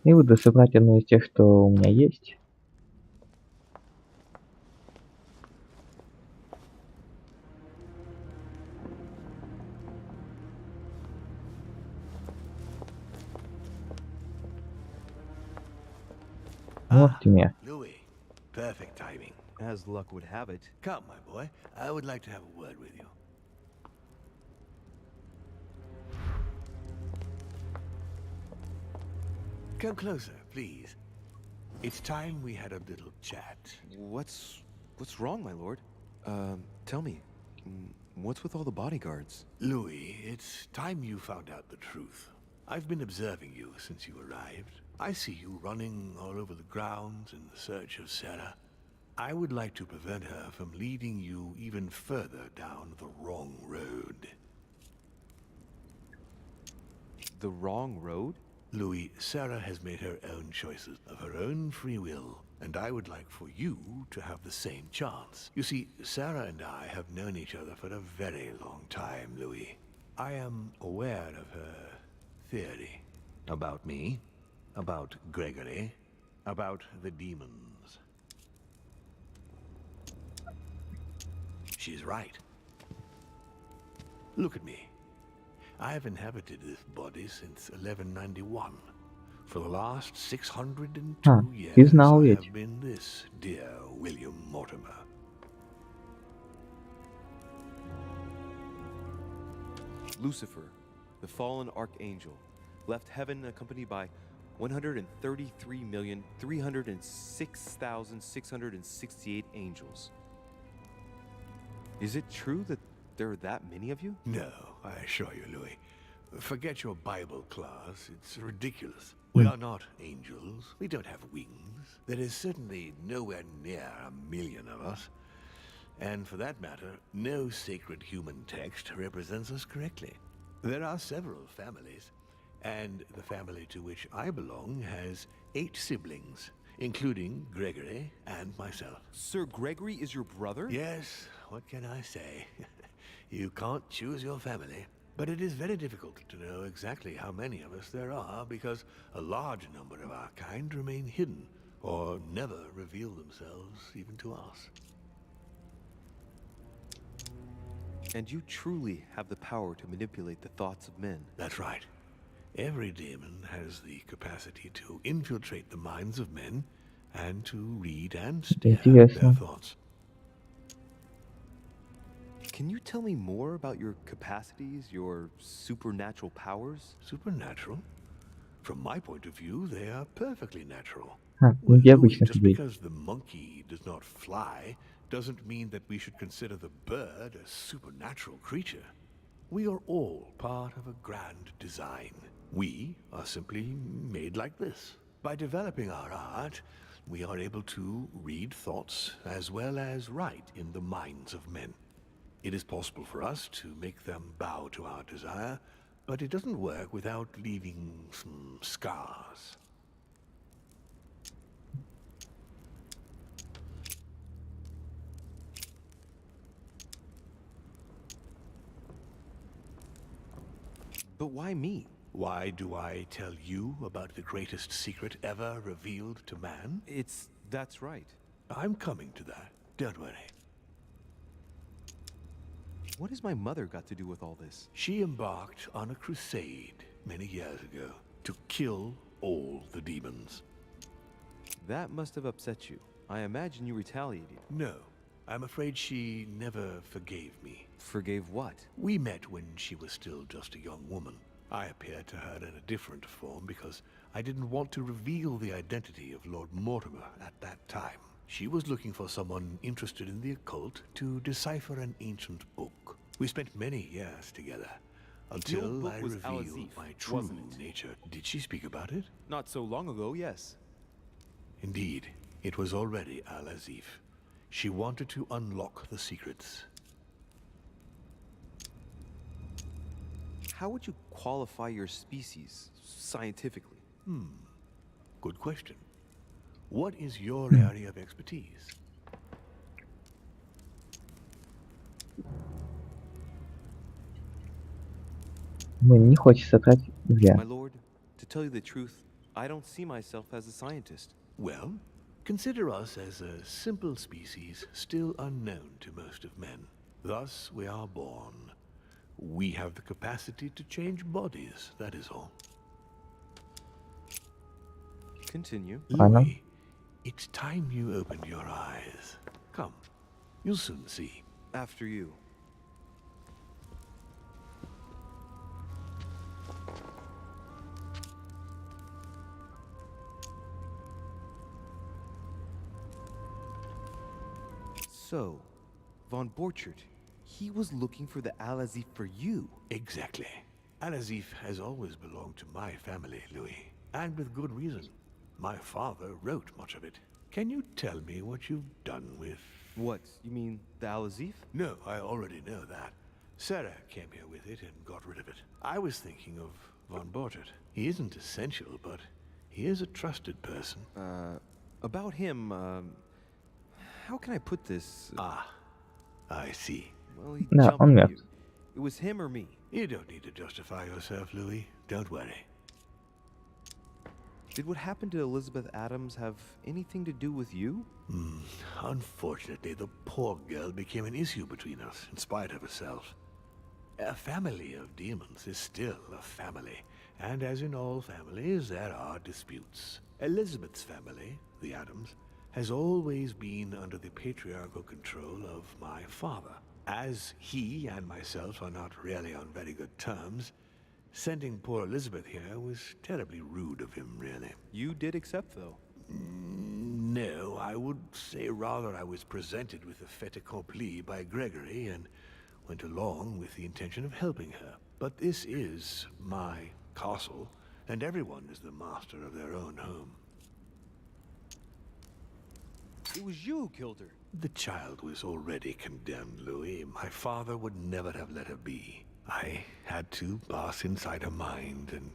И буду собрать одну из тех, что у меня есть. Mortimer. Louis, perfect timing. As luck would have it. Come, my boy. I would like to have a word with you. Come closer, please. It's time we had a little chat. What's wrong, my lord? Tell me. What's with all the bodyguards? Louis, it's time you found out the truth. I've been observing you since you arrived. I see you running all over the grounds in the search of Sarah. I would like to prevent her from leading you even further down the wrong road. The wrong road? Louis, Sarah has made her own choices of her own free will, and I would like for you to have the same chance. You see, Sarah and I have known each other for a very long time, Louis. I am aware of her theory. About me, about Gregory, about the demons. She's right. Look at me. I have inhabited this body since 1191. For the last 602 years, He's now I rich. have been this dear William Mortimer. Lucifer, the fallen archangel, left heaven accompanied by 133,306,668 angels. Is it true that there are that many of you? No, I assure you, Louis. Forget your Bible class. It's ridiculous. We are not angels. We don't have wings. There is certainly nowhere near 1,000,000 of us. And for that matter, no sacred human text represents us correctly. There are several families, and the family to which I belong has 8 siblings, including Gregory and myself. Sir Gregory is your brother? Yes, what can I say? You can't choose your family. But it is very difficult to know exactly how many of us there are, because a large number of our kind remain hidden, or never reveal themselves even to us. And you truly have the power to manipulate the thoughts of men. That's right. Every demon has the capacity to infiltrate the minds of men and to read and steer their thoughts. Can you tell me more about your capacities, your supernatural powers? Supernatural? From my point of view, they are perfectly natural. Louis, Just because the monkey does not fly doesn't mean that we should consider the bird a supernatural creature. We are all part of a grand design. We are simply made like this. By developing our art, we are able to read thoughts as well as write in the minds of men. It is possible for us to make them bow to our desire, but it doesn't work without leaving some scars. But why me? Why do I tell you about the greatest secret ever revealed to man? That's right. I'm coming to that. Don't worry. What has my mother got to do with all this? She embarked on a crusade many years ago to kill all the demons. That must have upset you. I imagine you retaliated. No, I'm afraid she never forgave me. Forgave what? We met when she was still just a young woman. I appeared to her in a different form because I didn't want to reveal the identity of Lord Mortimer at that time. She was looking for someone interested in the occult to decipher an ancient book. We spent many years together until I revealed my true nature. Did she speak about it? Not so long ago, yes. Indeed, it was already Al-Azif. She wanted to unlock the secrets. How would you qualify your species scientifically? Good question. What is your area of expertise? Мне не хочется тратить зря. My lord, to tell you the truth, I don't see myself as a scientist. Well, consider us as a simple species still unknown to most of men. Thus we are born. We have the capacity to change bodies, that is all. Continue. Louis, it's time you opened your eyes. Come, you'll soon see. After you. So, Von Borchert, he was looking for the Al-Azif for you. Exactly. Al-Azif has always belonged to my family, Louis. And with good reason. My father wrote much of it. Can you tell me what you've done with... What? You mean the Al-Azif? No, I already know that. Sarah came here with it and got rid of it. I was thinking of Von Bortet. He isn't essential, but he is a trusted person. About him, how can I put this? I see. Well, he Да, jumped он with мертв. you. It was him or me. You don't need to justify yourself, Louis. Don't worry. Did what happened to Elizabeth Adams have anything to do with you? Unfortunately, the poor girl became an issue between us, in spite of herself. A family of demons is still a family, and as in all families, there are disputes. Elizabeth's family, the Adams, has always been under the patriarchal control of my father. As he and myself are not really on very good terms, sending poor Elizabeth here was terribly rude of him, really. You did accept, though. No, I would say rather I was presented with a fait accompli by Gregory and went along with the intention of helping her. But this is my castle, and everyone is the master of their own home. It was you who killed her. The child was already condemned, Louis. My father would never have let her be. I had to pass inside her mind and,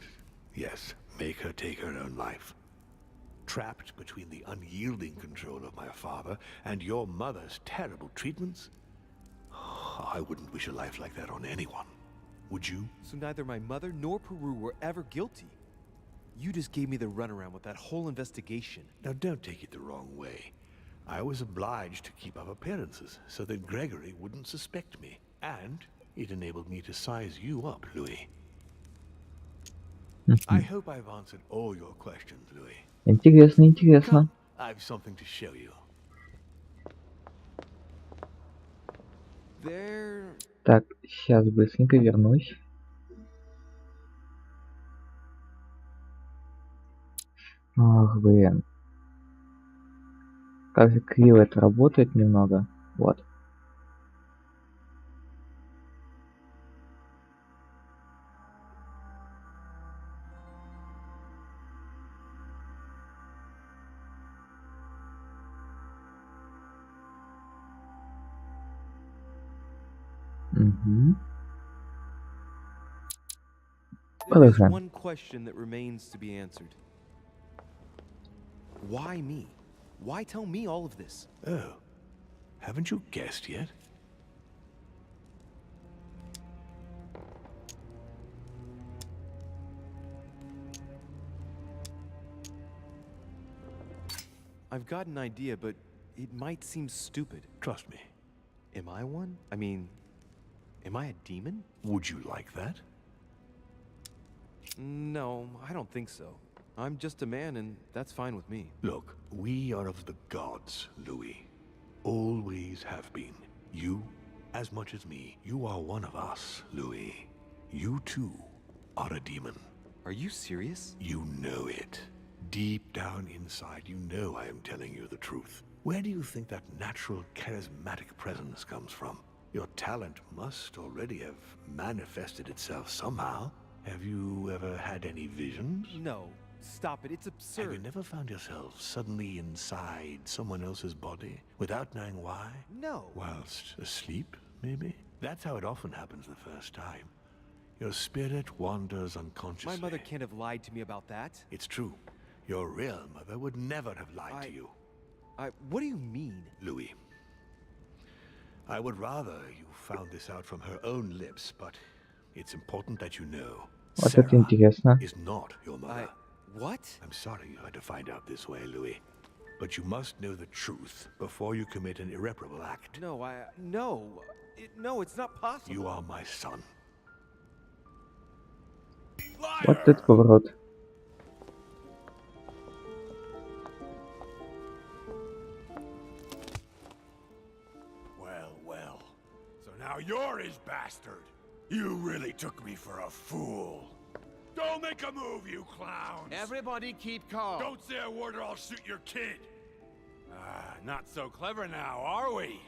yes, make her take her own life. Trapped between the unyielding control of my father and your mother's terrible treatments, I wouldn't wish a life like that on anyone. Would you? So neither my mother nor Peru were ever guilty. You just gave me the runaround with that whole investigation. Now don't take it the wrong way. I was obliged to keep up appearances so that Gregory wouldn't suspect me. And it enabled me to size you up, Louis. I hope I've answered all your questions, Louis. Интересно, интересно. I've something to show you. There... Так, сейчас быстренько вернусь. Ах, блин. Как же криво это работает немного. Вот. Угу. There is Продолжаем. one question that remains to be answered. Why me? Why tell me all of this? Oh, haven't you guessed yet? I've got an idea, but it might seem stupid. Trust me. Am I one? I mean, am I a demon? Would you like that? No, I don't think so. I'm just a man, and that's fine with me. Look, we are of the gods, Louis. Always have been. You, as much as me, you are one of us, Louis. You too are a demon. Are you serious? You know it. Deep down inside, you know I am telling you the truth. Where do you think that natural, charismatic presence comes from? Your talent must already have manifested itself somehow. Have you ever had any visions? No. Stop it. It's absurd. Have you never found yourself suddenly inside someone else's body without knowing why? No. Whilst asleep, maybe? That's how it often happens the first time. Your spirit wanders unconsciously. My mother can't have lied to me about that. It's true. Your real mother would never have lied to you. What do you mean? Louis, I would rather you found this out from her own lips, but it's important that you know. Вот это интересно. Is not your mother. What? I'm sorry you had to find out this way, Louis. But you must know the truth before you commit an irreparable act. No, no, it's not possible. You are my son. Вот этот поворот. Well. So now you're his bastard. You really took me for a fool. Don't make a move, you clowns! Everybody keep calm. Don't say a word or I'll shoot your kid! Not so clever now, are we?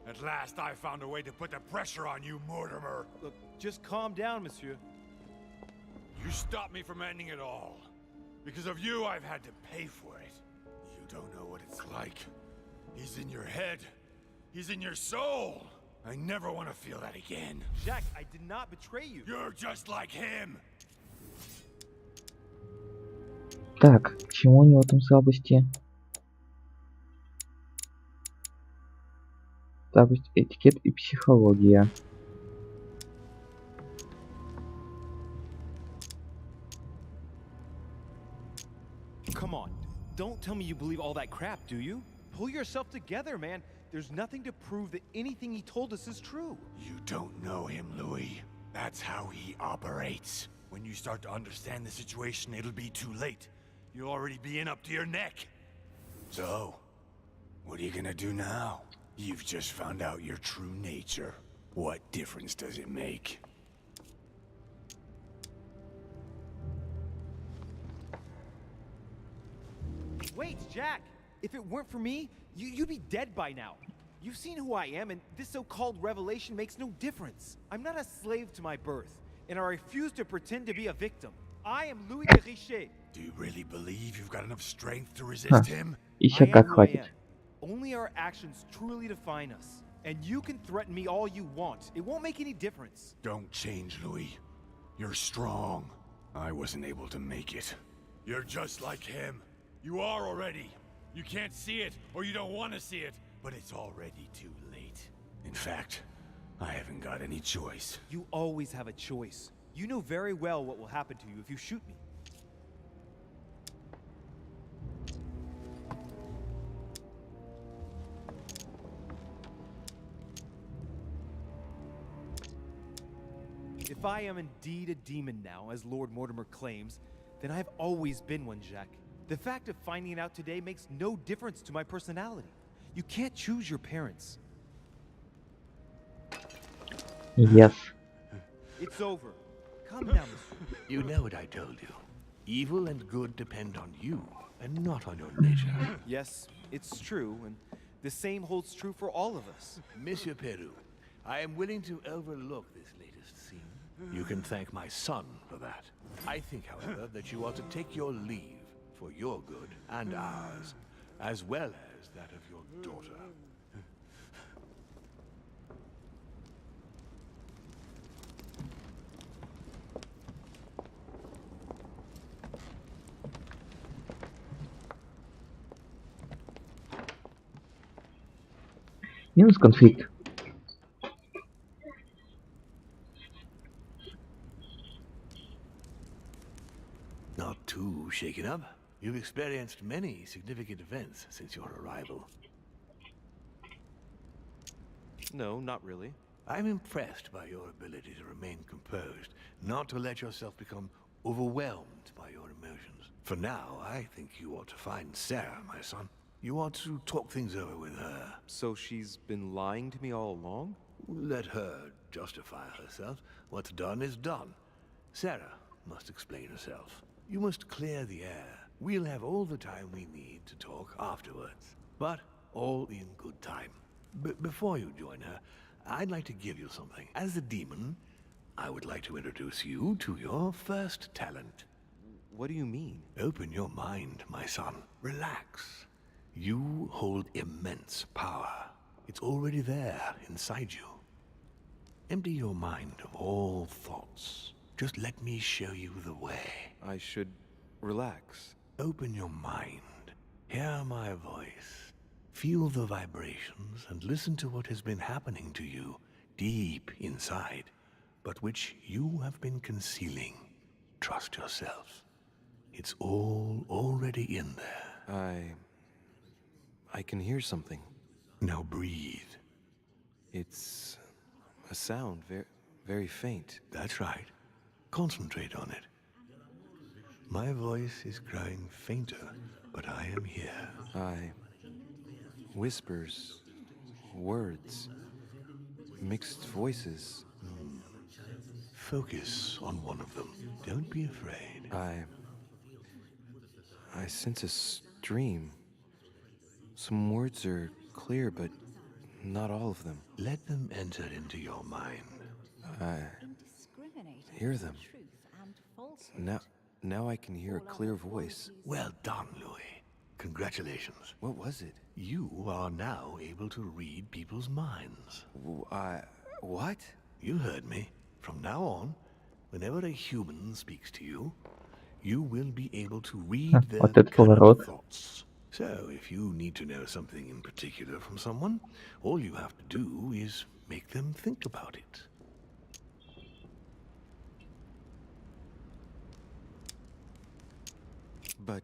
At last I found a way to put the pressure on you, Mortimer. Look, just calm down, monsieur. You stopped me from ending it all. Because of you, I've had to pay for it. You don't know what it's like. He's in your head. He's in your soul. I never want to feel that again. Jack, I did not betray you. You're just like him. Так, к чему у него там слабости? Слабость, этикет и психология. Come on, don't tell me you believe all that crap, do you? Pull yourself together, man. There's nothing to prove that anything he told us is true. You don't know him, Louis. That's how he operates. When you start to understand the situation, it'll be too late. You'll already be in up to your neck. So, what are you gonna do now? You've just found out your true nature. What difference does it make? Wait, Jack! If it weren't for me, you'd be dead by now. You've seen who I am, and this so-called revelation makes no difference. I'm not a slave to my birth, and I refuse to pretend to be a victim. I am Louis de Richet. Do you really believe you've got enough strength to resist him? Еще как хватит. Only our actions truly define us. And you can threaten me all you want. It won't make any difference. Don't change, Louis. You're strong. I wasn't able to make it. You're just like him. You are already. You can't see it, or you don't want to see it, but it's already too late. In fact, I haven't got any choice. You always have a choice. You know very well what will happen to you if you shoot me. If I am indeed a demon now, as Lord Mortimer claims, then I've always been one, Jack. The fact of finding it out today makes no difference to my personality. You can't choose your parents. Yes. It's over. Come now, monsieur. You know what I told you. Evil and good depend on you, and not on your nature. Yes, it's true, and the same holds true for all of us. Monsieur Peru, I am willing to overlook this latest scene. You can thank my son for that. I think, however, that you ought to take your leave for your good and ours, as well as that of your daughter. Минус конфликт. Not too shaken up. You've experienced many significant events since your arrival. No, not really. I'm impressed by your ability to remain composed, not to let yourself become overwhelmed by your emotions. For now, I think you ought to find Sarah, my son. You ought to talk things over with her. So she's been lying to me all along? Let her justify herself. What's done is done. Sarah must explain herself. You must clear the air. We'll have all the time we need to talk afterwards. But all in good time. Before you join her, I'd like to give you something. As a demon, I would like to introduce you to your first talent. What do you mean? Open your mind, my son. Relax. You hold immense power. It's already there inside you. Empty your mind of all thoughts. Just let me show you the way. I should relax. Open your mind. Hear my voice. Feel the vibrations and listen to what has been happening to you deep inside, but which you have been concealing. Trust yourself. It's all already in there. I can hear something. Now breathe. It's a sound, very faint. That's right. Concentrate on it. My voice is growing fainter, but I am here. Whispers, words, mixed voices. Focus on one of them. Don't be afraid. I sense a stream. Some words are clear, but not all of them. Let them enter into your mind. I hear them. Now I can hear a clear voice. Well done, Louis. Congratulations. What was it? You are now able to read people's minds. What? You heard me. From now on, whenever a human speaks to you, you will be able to read their Вот это current поворот. thoughts. So, if you need to know something in particular from someone, all you have to do is make them think about it. But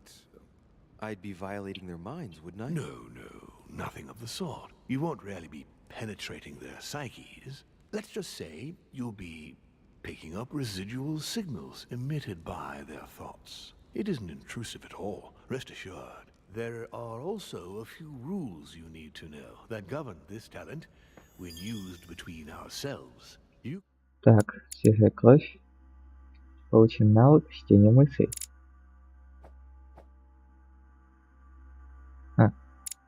I'd be violating their minds, wouldn't I? No, nothing of the sort. You won't really be penetrating their psyches. Let's just say you'll be picking up residual signals emitted by their thoughts. It isn't intrusive at all, rest assured. There are also a few rules you need to know that govern this talent when used between ourselves. Так, свежая кровь. Получим навык чтения мыслей.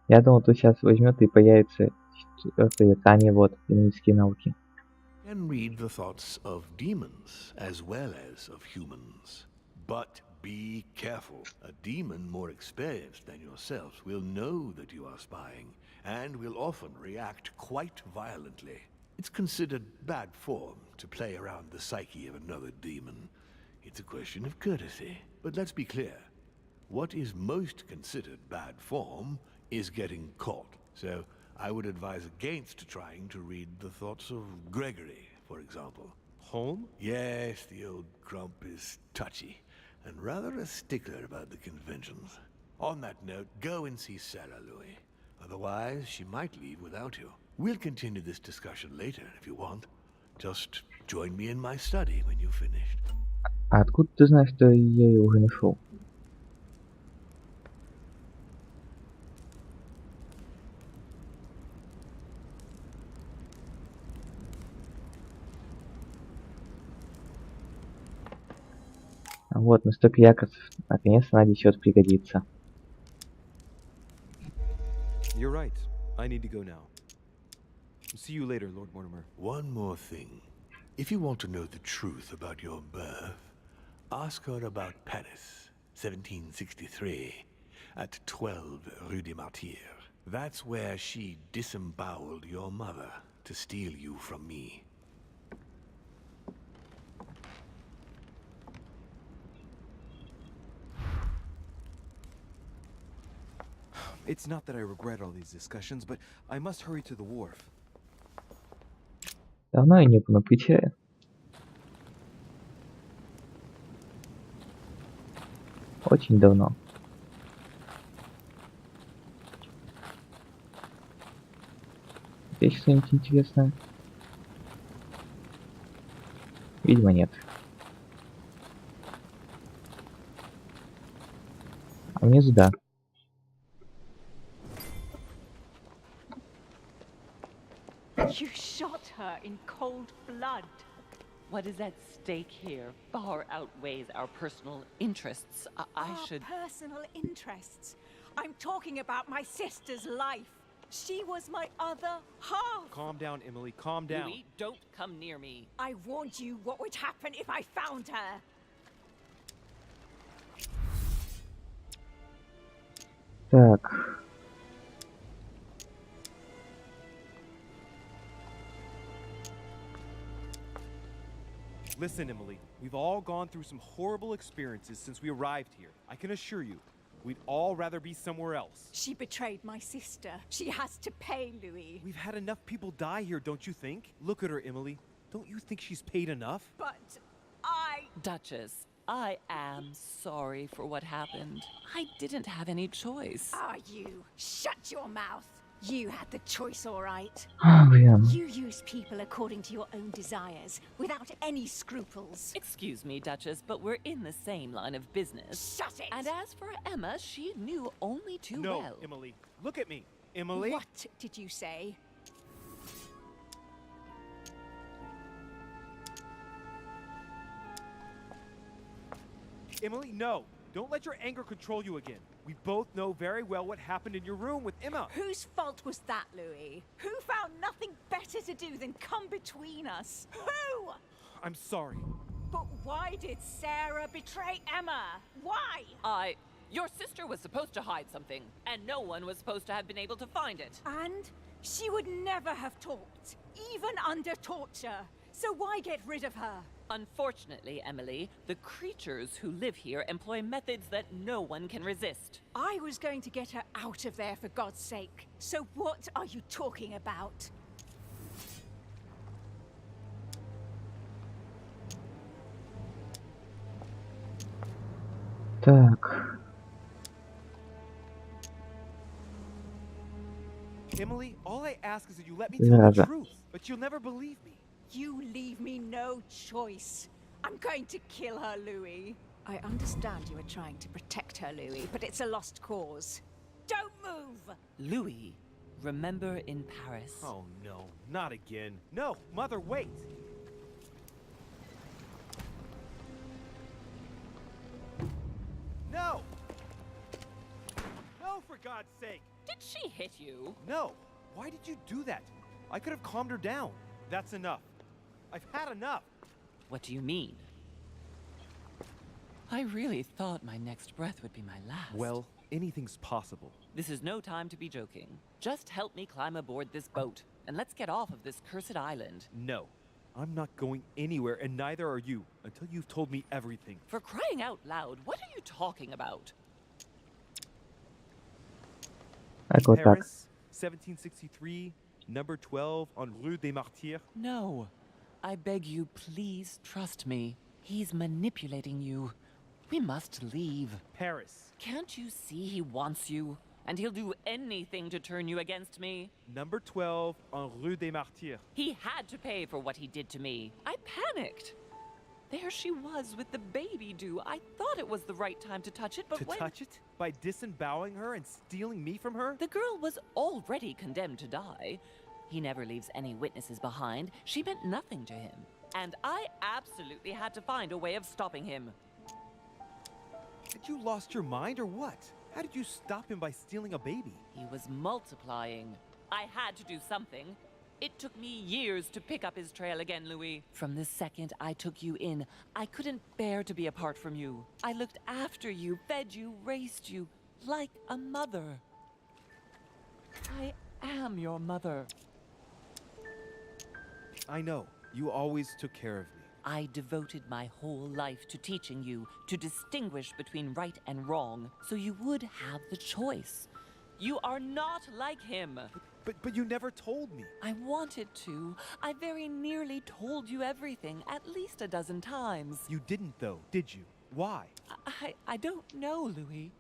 Я думал, тут сейчас возьмет и появится четвертый, а не вот, демонические навыки. And read the thoughts of demons as well as of humans. But be careful. A demon more experienced than yourself will know that you are spying and will often react quite violently. It's considered bad form to play around the psyche of another demon. It's a question of courtesy. But let's be clear. What is most considered bad form is getting caught. So I would advise against trying to read the thoughts of Gregory, for example. Home? Yes, the old grump is touchy, and rather a stickler about the conventions. On that note, go and see Sarah, Louis. Otherwise, she might leave without you. We'll continue this discussion later, if you want. Just join me in my study when you've finished. А откуда ты знаешь, что я ее уже нашел? Вот, настолько якорцев. Наконец-то Наде чего-то пригодится. You're right. I need to go now. See you later, Lord Mortimer. One more thing. If you want to know the truth about your birth, ask her about Paris, 1763, at 12 Rue des Martyrs. That's where she disemboweled your mother to steal you from me. It's not that I regret all these discussions, but I must hurry to the wharf. Давно я не был на причале. Очень давно. Здесь что-нибудь интересное? Видимо, нет. А внизу да. You shot her in cold blood. What is at stake here far outweighs our personal interests. I should... Personal interests? I'm talking about my sister's life. She was my other half. Calm down, Emily. Calm down. Louis, don't come near me. I warned you what would happen if I found her. Так. Listen, Emily, we've all gone through some horrible experiences since we arrived here. I can assure you, we'd all rather be somewhere else. She betrayed my sister. She has to pay, Louis. We've had enough people die here, don't you think? Look at her, Emily. Don't you think she's paid enough? But Duchess, I am sorry for what happened. I didn't have any choice. Ah, you. Shut your mouth. You had the choice, all right. Блин. You use people according to your own desires, without any scruples. Excuse me, Duchess, but we're in the same line of business. Shut it! And as for Emma, she knew only too No, well. Emily, look at me. Emily? What did you say? Emily, no. Don't let your anger control you again. We both know very well what happened in your room with Emma. Whose fault was that, Louis? Who found nothing better to do than come between us? Who? I'm sorry. But why did Sarah betray Emma? Why? Your sister was supposed to hide something, and no one was supposed to have been able to find it. And she would never have talked, even under torture. So why get rid of her? Unfortunately, Emily, the creatures who live here employ methods that no one can resist. I was going to get her out of there, for God's sake. So what are you talking about? Так. Emily, all I ask is that you let me tell the truth, but you'll never believe me. You leave me no choice. I'm going to kill her, Louis. I understand you are trying to protect her, Louis, but it's a lost cause. Don't move! Louis, remember in Paris? Oh no, not again. No, Mother, wait! No! No, for God's sake! Did she hit you? No! Why did you do that? I could have calmed her down. That's enough. I've had enough. What do you mean? I really thought my next breath would be my last. Well, anything's possible. This is no time to be joking. Just help me climb aboard this boat, and let's get off of this cursed island. No. I'm not going anywhere, and neither are you, until you've told me everything. For crying out loud, what are you talking about? Paris, 1763, number 12 on Rue des Martyrs. No. I beg you, please trust me. He's manipulating you. We must leave. Paris. Can't you see he wants you? And he'll do anything to turn you against me. Number 12 on Rue des Martyrs. He had to pay for what he did to me. I panicked. There she was with the baby due. I thought it was the right time to touch it, but To touch it? By disemboweling her and stealing me from her? The girl was already condemned to die. He never leaves any witnesses behind. She meant nothing to him. And I absolutely had to find a way of stopping him. Had you lost your mind or what? How did you stop him by stealing a baby? He was multiplying. I had to do something. It took me years to pick up his trail again, Louis. From the second I took you in, I couldn't bear to be apart from you. I looked after you, fed you, raised you, like a mother. I am your mother. I know. You always took care of me. I devoted my whole life to teaching you to distinguish between right and wrong, so you would have the choice. You are not like him. But you never told me. I wanted to. I very nearly told you everything, at least a dozen times. You didn't though, did you? Why? I don't know, Louis.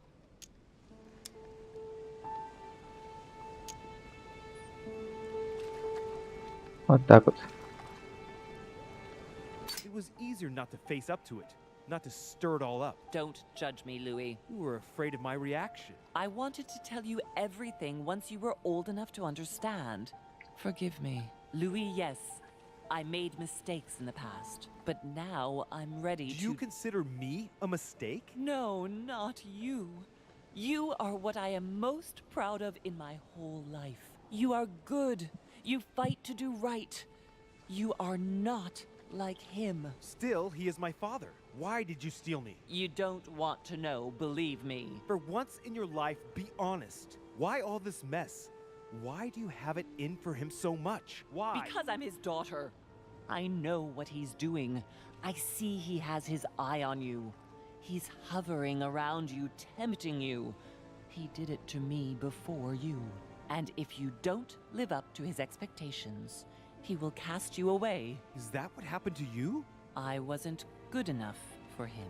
Вот так вот. It was easier not to face up to it, not to stir it all up. Don't judge me, Louis. You were afraid of my reaction. I wanted to tell you everything once you were old enough to understand. Forgive me. Louis, yes. I made mistakes in the past, but now I'm ready to... Do you consider me a mistake? No, not you. You are what I am most proud of in my whole life. You are good. You fight to do right. You are not like him. Still, he is my father. Why did you steal me? You don't want to know, believe me. For once in your life, be honest. Why all this mess? Why do you have it in for him so much? Why? Because I'm his daughter. I know what he's doing. I see he has his eye on you. He's hovering around you, tempting you. He did it to me before you. And if you don't live up to his expectations, he will cast you away. Is that what happened to you? I wasn't good enough for him.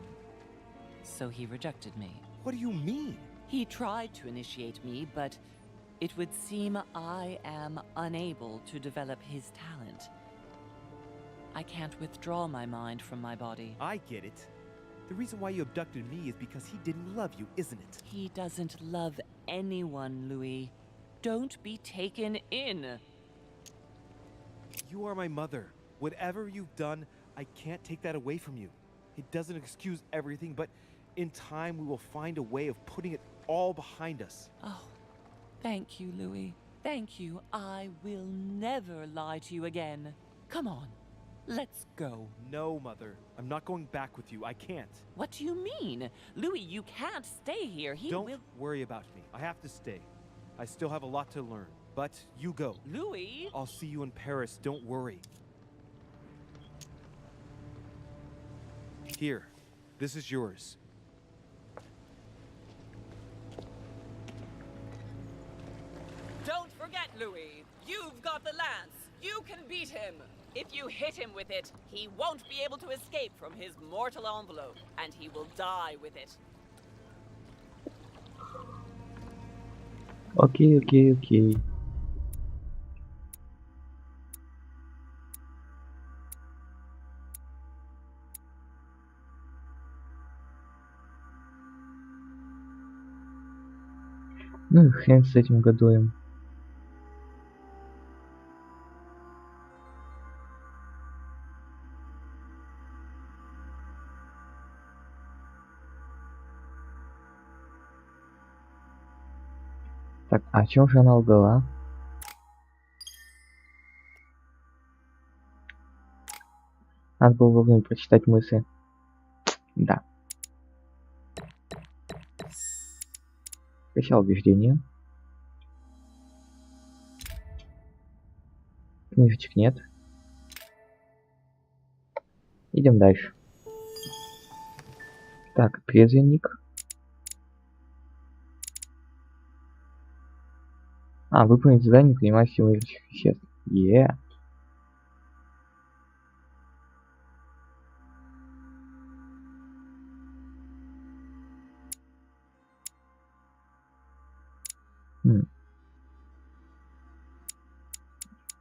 So he rejected me. What do you mean? He tried to initiate me, but it would seem I am unable to develop his talent. I can't withdraw my mind from my body. I get it. The reason why you abducted me is because he didn't love you, isn't it? He doesn't love anyone, Louis. Don't be taken in. You are my mother. Whatever you've done, I can't take that away from you. It doesn't excuse everything, but in time we will find a way of putting it all behind us. Oh, thank you, Louis. Thank you. I will never lie to you again. Come on, let's go. No, Mother. I'm not going back with you. I can't. What do you mean? Louis, you can't stay here. Don't worry about me. I have to stay. I still have a lot to learn. But you go. Louis! I'll see you in Paris. Don't worry. Here, this is yours. Don't forget, Louis. You've got the lance. You can beat him. If you hit him with it, he won't be able to escape from his mortal envelope, and he will die with it. Окей, окей, окей. Ну и хрен с этим годуем. Так, а о чем же она лгала? Надо было вовремя прочитать мысли. Да. Скачал убеждение. Книжечек нет. Идем дальше. Так, трезвенник. А, выполнить задание, принимать стимулирующих веществ.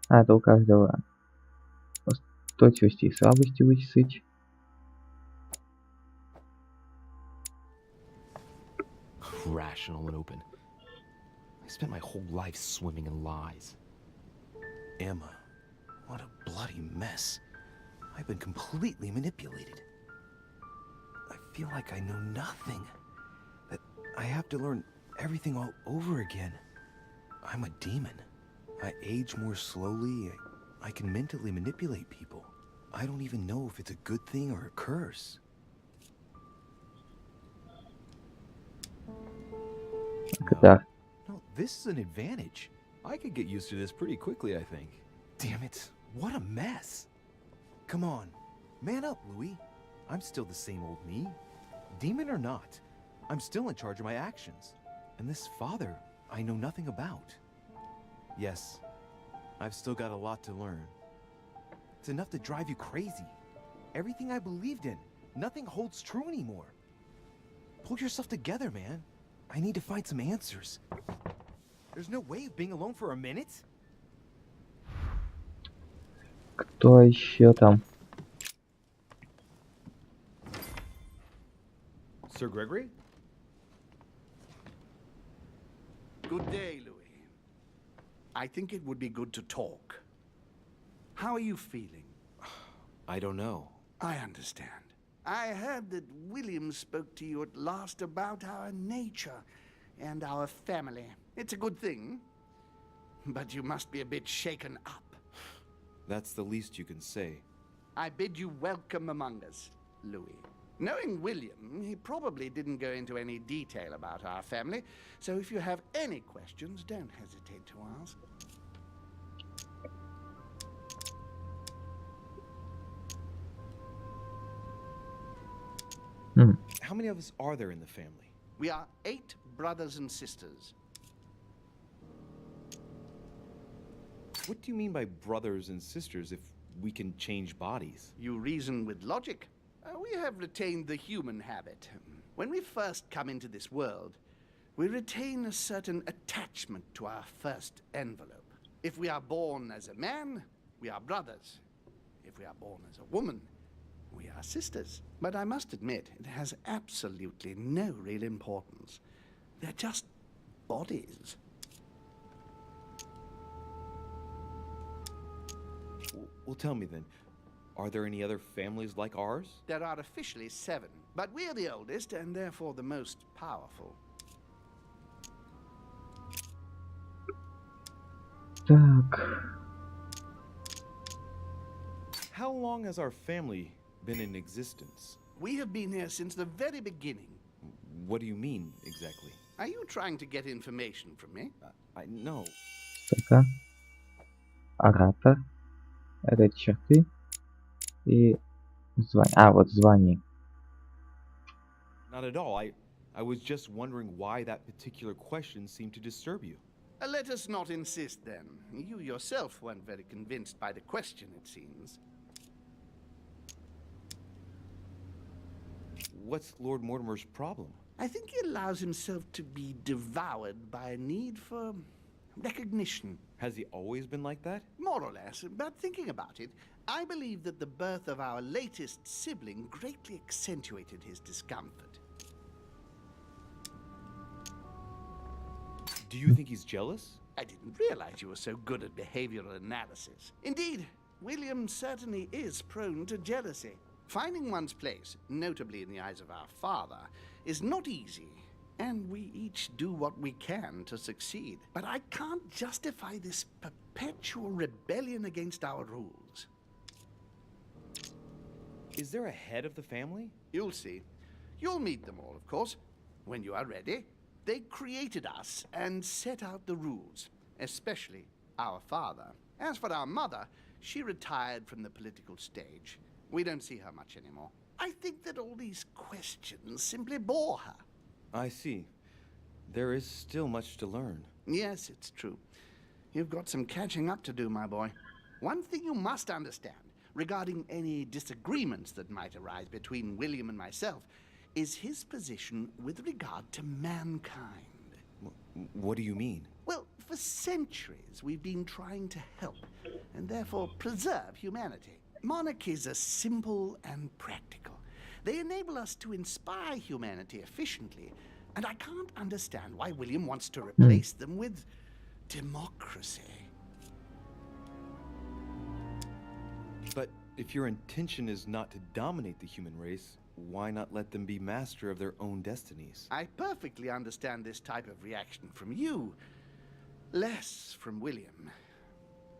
А, это у каждого устойчивости и слабости вычислить. Rational and open. I spent my whole life swimming in lies. Emma, what a bloody mess. I've been completely manipulated. I feel like I know nothing. That I have to learn everything all over again. I'm a demon. I age more slowly. I can mentally manipulate people. I don't even know if it's a good thing or a curse. No, this is an advantage. I could get used to this pretty quickly, I think. Damn it, what a mess. Come on, man up, Louis. I'm still the same old me. Demon or not, I'm still in charge of my actions. And this father, I know nothing about. Yes, I've still got a lot to learn. It's enough to drive you crazy. Everything I believed in, nothing holds true anymore. Pull yourself together, man. I need to find some answers. There's no way of being alone for a minute. Кто еще там? Sir Gregory? Good day, Louis. I think it would be good to talk. How are you feeling? I don't know. I understand. I heard that William spoke to you at last about our nature and our family. It's a good thing, but you must be a bit shaken up. That's the least you can say. I bid you welcome among us, Louis. Knowing William, he probably didn't go into any detail about our family, so if you have any questions, don't hesitate to ask. How many of us are there in the family? We are 8 brothers and sisters. What do you mean by brothers and sisters if we can change bodies? You reason with logic. We have retained the human habit. When we first come into this world, we retain a certain attachment to our first envelope. If we are born as a man, we are brothers. If we are born as a woman, we are sisters. But I must admit, it has absolutely no real importance. They're just bodies. Well, tell me then, are there any other families like ours? There are officially 7, but we're the oldest and therefore the most powerful. Так. How long has our family been in existence? We have been here since the very beginning. What do you mean, exactly? Are you trying to get information from me? No. Так-ка. Оратор. Это черты. И звание. А, вот звание. Not at all. I was just wondering why that particular question seemed to disturb you. Let us not insist, then. You yourself weren't very convinced by the question, it seems. What's Lord Mortimer's problem? I think he allows himself to be devoured by a need for recognition. Has he always been like that? More or less, but thinking about it, I believe that the birth of our latest sibling greatly accentuated his discomfort. Do you think he's jealous? I didn't realize you were so good at behavioral analysis. Indeed, William certainly is prone to jealousy. Finding one's place, notably in the eyes of our father, is not easy, and we each do what we can to succeed. But I can't justify this perpetual rebellion against our rules. Is there a head of the family? You'll see. You'll meet them all, of course, when you are ready. They created us and set out the rules, especially our father. As for our mother, she retired from the political stage. We don't see her much anymore. I think that all these questions simply bore her. I see. There is still much to learn. Yes, it's true. You've got some catching up to do, my boy. One thing you must understand, regarding any disagreements that might arise between William and myself, is his position with regard to mankind. What do you mean? Well, for centuries we've been trying to help, and therefore preserve humanity. Monarchies are simple and practical. They enable us to inspire humanity efficiently, and I can't understand why William wants to replace them with democracy. But if your intention is not to dominate the human race, why not let them be master of their own destinies? I perfectly understand this type of reaction from you, less from William.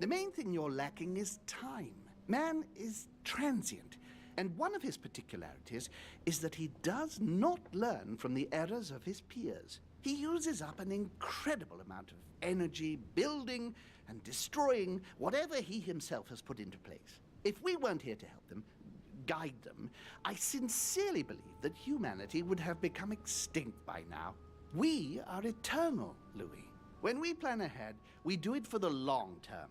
The main thing you're lacking is time. Man is transient, and one of his particularities is that he does not learn from the errors of his peers. He uses up an incredible amount of energy building and destroying whatever he himself has put into place. If we weren't here to help them, guide them, I sincerely believe that humanity would have become extinct by now. We are eternal, Louis. When we plan ahead, we do it for the long term.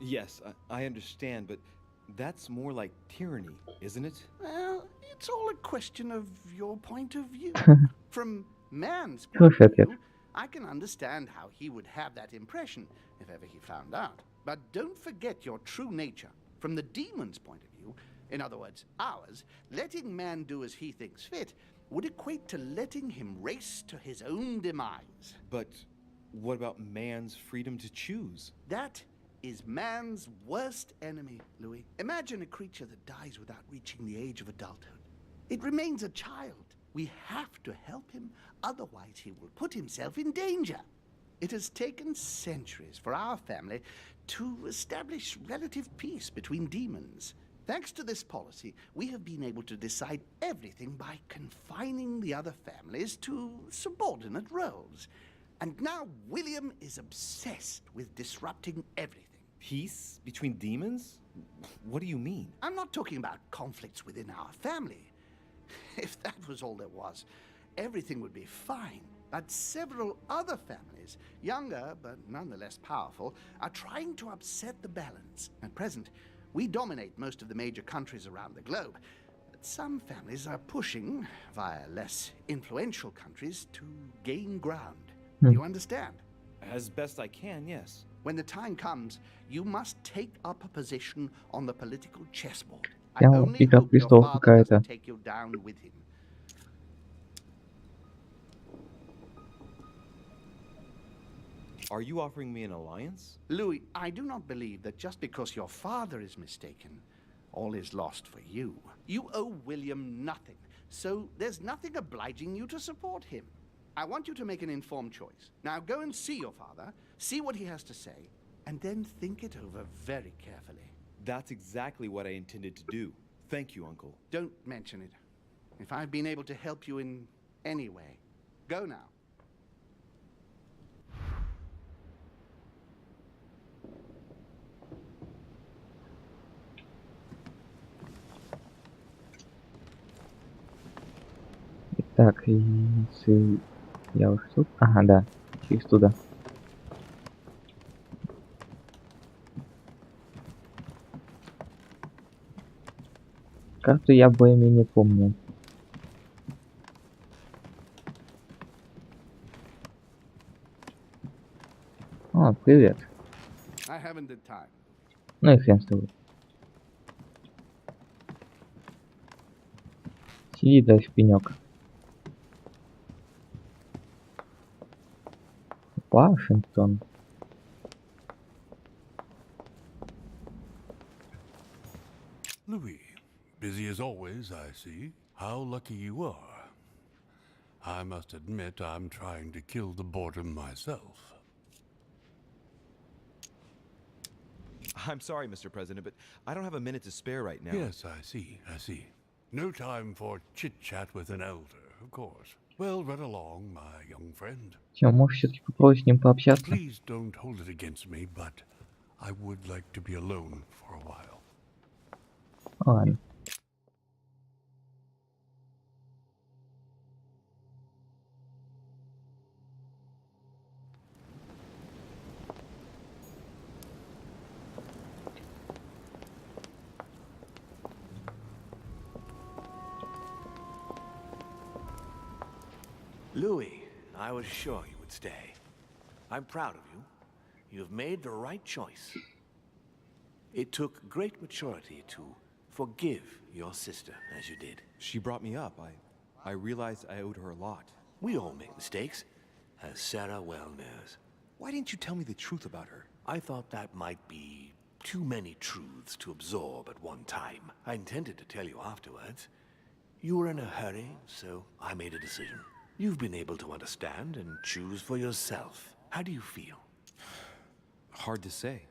Yes, I understand, but that's more like tyranny, isn't it? Well, it's all a question of your point of view. From man's point of view, I can understand how he would have that impression if ever he found out. But don't forget your true nature. From the demon's point of view, in other words, ours, letting man do as he thinks fit would equate to letting him race to his own demise. But what about man's freedom to choose? That is man's worst enemy, Louis. Imagine a creature that dies without reaching the age of adulthood. It remains a child. We have to help him, otherwise he will put himself in danger. It has taken centuries for our family to establish relative peace between demons. Thanks to this policy, we have been able to decide everything by confining the other families to subordinate roles. And now William is obsessed with disrupting everything. Peace between demons? What do you mean? I'm not talking about conflicts within our family. If that was all there was, everything would be fine. But several other families, younger but nonetheless powerful, are trying to upset the balance. At present, we dominate most of the major countries around the globe. But some families are pushing, via less influential countries, to gain ground. Do you understand? As best I can, yes. When the time comes, you must take up a position on the political chessboard. I only hope your father doesn't take you down with him. Are you offering me an alliance? Louis, I do not believe that just because your father is mistaken, all is lost for you. You owe William nothing, so there's nothing obliging you to support him. I want you to make an informed choice. Now go and see your father, see what he has to say, and then think it over very carefully. That's exactly what I intended to do. Thank you, Uncle. Don't mention it. If I've been able to help you in any way, go now. Так, если я уж тут... Ага, да, через туда. Карту я более-менее помню. О, привет. I haven't the time. Ну и хрен с тобой. Сиди дай в пенек. Вашингтон. Louis, busy as always, I see. How lucky you are. I must admit I'm trying to kill the boredom myself. I'm sorry, Mr. President, but I don't have a minute to spare right now. Yes, I see. No time for chit-chat with an elder, of course. Well, run along, my young friend. Чё, можешь все-таки попробовать с ним пообщаться? Please don't hold it against me, but I would like to be alone for a while. Ладно. Louis, I was sure you would stay. I'm proud of you. You've made the right choice. It took great maturity to forgive your sister as you did. She brought me up. I realized I owed her a lot. We all make mistakes, as Sarah well knows. Why didn't you tell me the truth about her? I thought that might be too many truths to absorb at one time. I intended to tell you afterwards. You were in a hurry, so I made a decision. You've been able to understand and choose for yourself. How do you feel? Hard to say.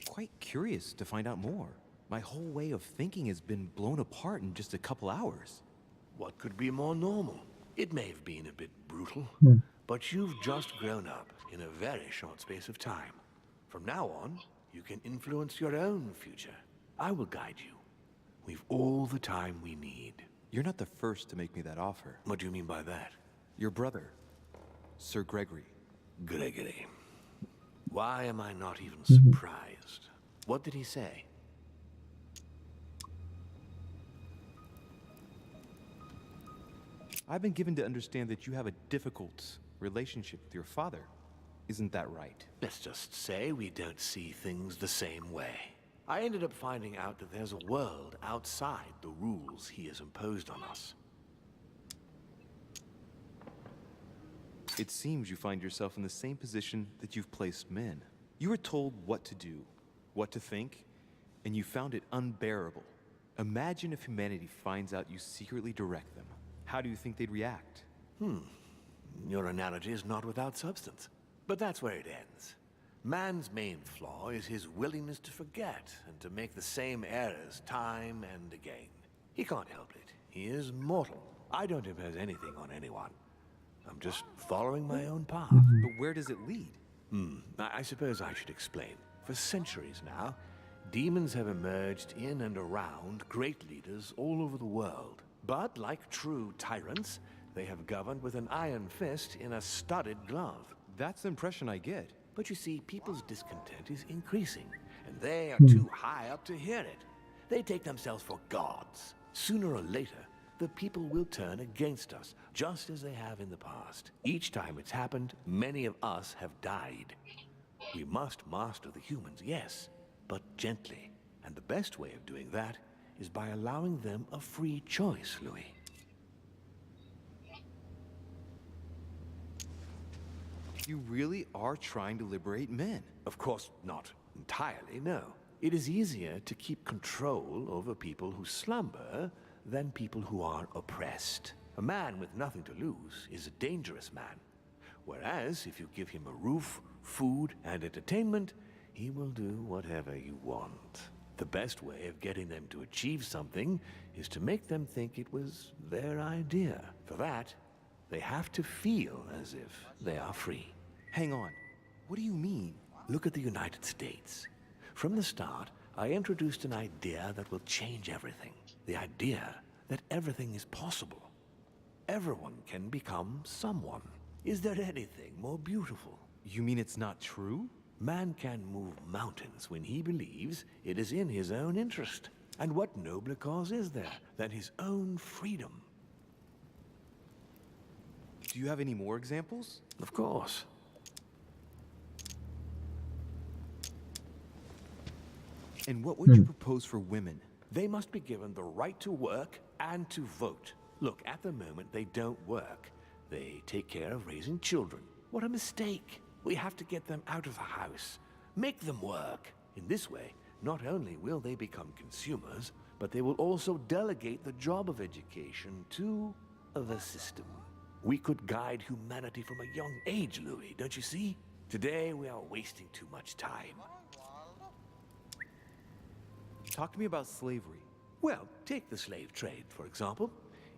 Quite curious to find out more. My whole way of thinking has been blown apart in just a couple hours. What could be more normal? It may have been a bit brutal, but you've just grown up in a very short space of time. From now on, you can influence your own future. I will guide you. We've all the time we need. You're not the first to make me that offer. What do you mean by that? Your brother, Sir Gregory. Gregory. Why am I not even surprised? What did he say? I've been given to understand that you have a difficult relationship with your father. Isn't that right? Let's just say we don't see things the same way. I ended up finding out that there's a world outside the rules he has imposed on us. It seems you find yourself in the same position that you've placed men. You were told what to do, what to think, and you found it unbearable. Imagine if humanity finds out you secretly direct them. How do you think they'd react? Your analogy is not without substance. But that's where it ends. Man's main flaw is his willingness to forget and to make the same errors time and again. He can't help it. He is mortal. I don't impose anything on anyone. I'm just following my own path. But where does it lead? I suppose I should explain. For centuries now, demons have emerged in and around great leaders all over the world. But like true tyrants, they have governed with an iron fist in a studded glove. That's the impression I get. But you see, people's discontent is increasing, and they are too high up to hear it. They take themselves for gods. Sooner or later, the people will turn against us, just as they have in the past. Each time it's happened, many of us have died. We must master the humans, yes, but gently. And the best way of doing that is by allowing them a free choice, Louis. You really are trying to liberate men. Of course not entirely, no. It is easier to keep control over people who slumber than people who are oppressed. A man with nothing to lose is a dangerous man. Whereas, if you give him a roof, food, and entertainment, he will do whatever you want. The best way of getting them to achieve something is to make them think it was their idea. For that, they have to feel as if they are free. Hang on. What do you mean? Look at the United States. From the start, I introduced an idea that will change everything. The idea that everything is possible. Everyone can become someone. Is there anything more beautiful? You mean it's not true? Man can move mountains when he believes it is in his own interest. And what nobler cause is there than his own freedom? Do you have any more examples? Of course. And what would you propose for women? They must be given the right to work and to vote. Look, at the moment they don't work. They take care of raising children. What a mistake. We have to get them out of the house. Make them work. In this way, not only will they become consumers, but they will also delegate the job of education to the system. We could guide humanity from a young age, Louis, don't you see? Today we are wasting too much time. Talk to me about slavery. Well, take the slave trade, for example.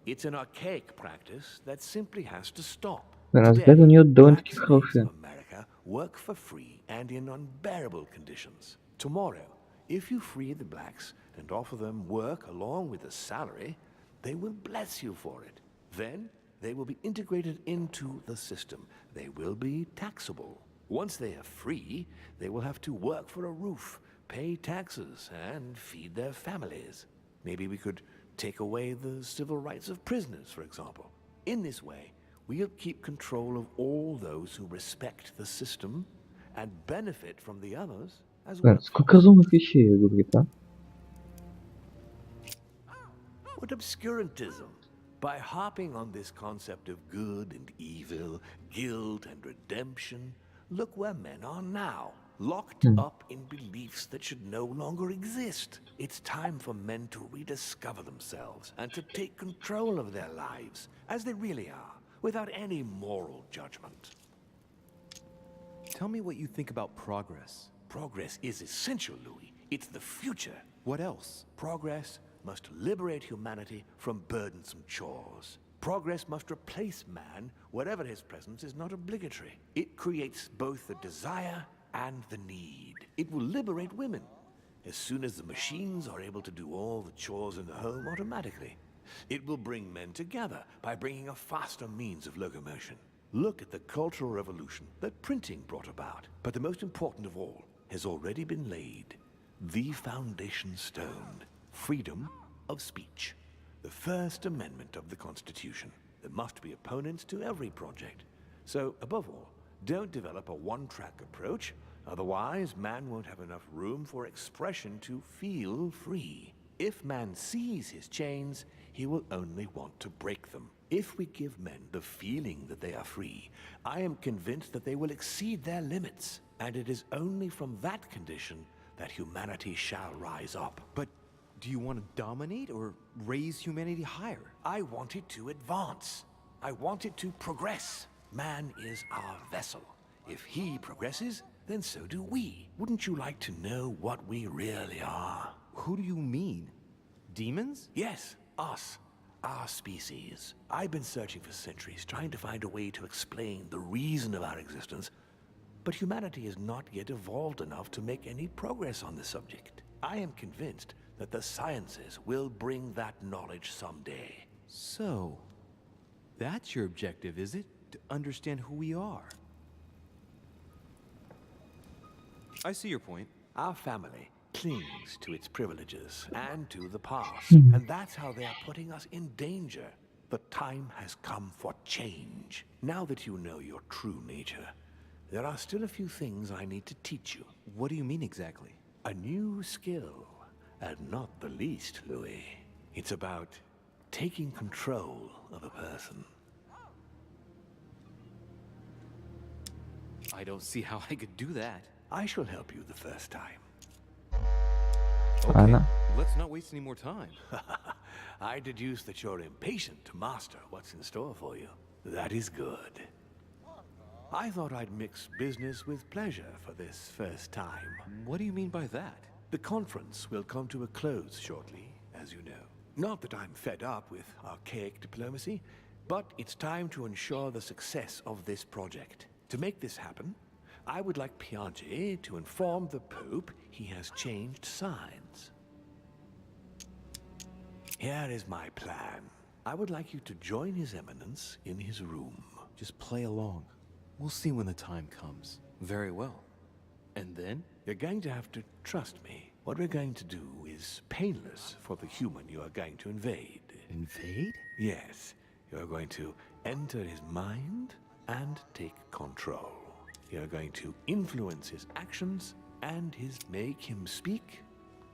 It's an archaic practice that simply has to stop. На наш Today, взгляд, у нее довольно black таки slaves хорошая. of America work for free and in unbearable conditions. Tomorrow, if you free the blacks and offer them work along with a salary, they will bless you for it. Then they will be integrated into the system. They will be taxable. Once they are free, they will have to work for a roof, pay taxes, and feed their families. Maybe we could take away the civil rights of prisoners, for example. In this way, we'll keep control of all those who respect the system and benefit from the others as well. Сколько разумных вещей говорит, а? What obscurantism! By harping on this concept of good and evil, guilt and redemption, look where men are now, locked up in beliefs that should no longer exist. It's time for men to rediscover themselves and to take control of their lives as they really are, without any moral judgment. Tell me what you think about progress. Progress is essential, Louis. It's the future. What else? Progress must liberate humanity from burdensome chores. Progress must replace man wherever his presence is not obligatory. It creates both the desire and the need. It will liberate women as soon as the machines are able to do all the chores in the home automatically. It will bring men together by bringing a faster means of locomotion. Look at the cultural revolution that printing brought about. But the most important of all has already been laid. The foundation stone. Freedom of speech. The First Amendment of the Constitution. There must be opponents to every project. So, above all, don't develop a one-track approach, otherwise man won't have enough room for expression to feel free. If man sees his chains, he will only want to break them. If we give men the feeling that they are free, I am convinced that they will exceed their limits, and it is only from that condition that humanity shall rise up. But do you want to dominate or raise humanity higher? I want it to advance. I want it to progress. Man is our vessel. If he progresses, then so do we. Wouldn't you like to know what we really are? Who do you mean? Demons? Yes, us. Our species. I've been searching for centuries, trying to find a way to explain the reason of our existence, but humanity has not yet evolved enough to make any progress on the subject. I am convinced that the sciences will bring that knowledge someday. So, that's your objective, is it? To understand who we are? I see your point. Our family clings to its privileges and to the past, and that's how they are putting us in danger. The time has come for change. Now that you know your true nature, there are still a few things I need to teach you. What do you mean exactly? A new skill, and not the least, Louis. It's about taking control of a person. I don't see how I could do that. I shall help you the first time. Okay, let's not waste any more time. I deduce that you're impatient to master what's in store for you. That is good. I thought I'd mix business with pleasure for this first time. What do you mean by that? The conference will come to a close shortly, as you know. Not that I'm fed up with archaic diplomacy, but it's time to ensure the success of this project. To make this happen, I would like Piaget to inform the Pope he has changed sides. Here is my plan. I would like you to join His Eminence in his room. Just play along. We'll see when the time comes. Very well. And then? You're going to have to trust me. What we're going to do is painless for the human you are going to invade. Invade? Yes. You're going to enter his mind and take control. You're going to influence his actions and make him speak.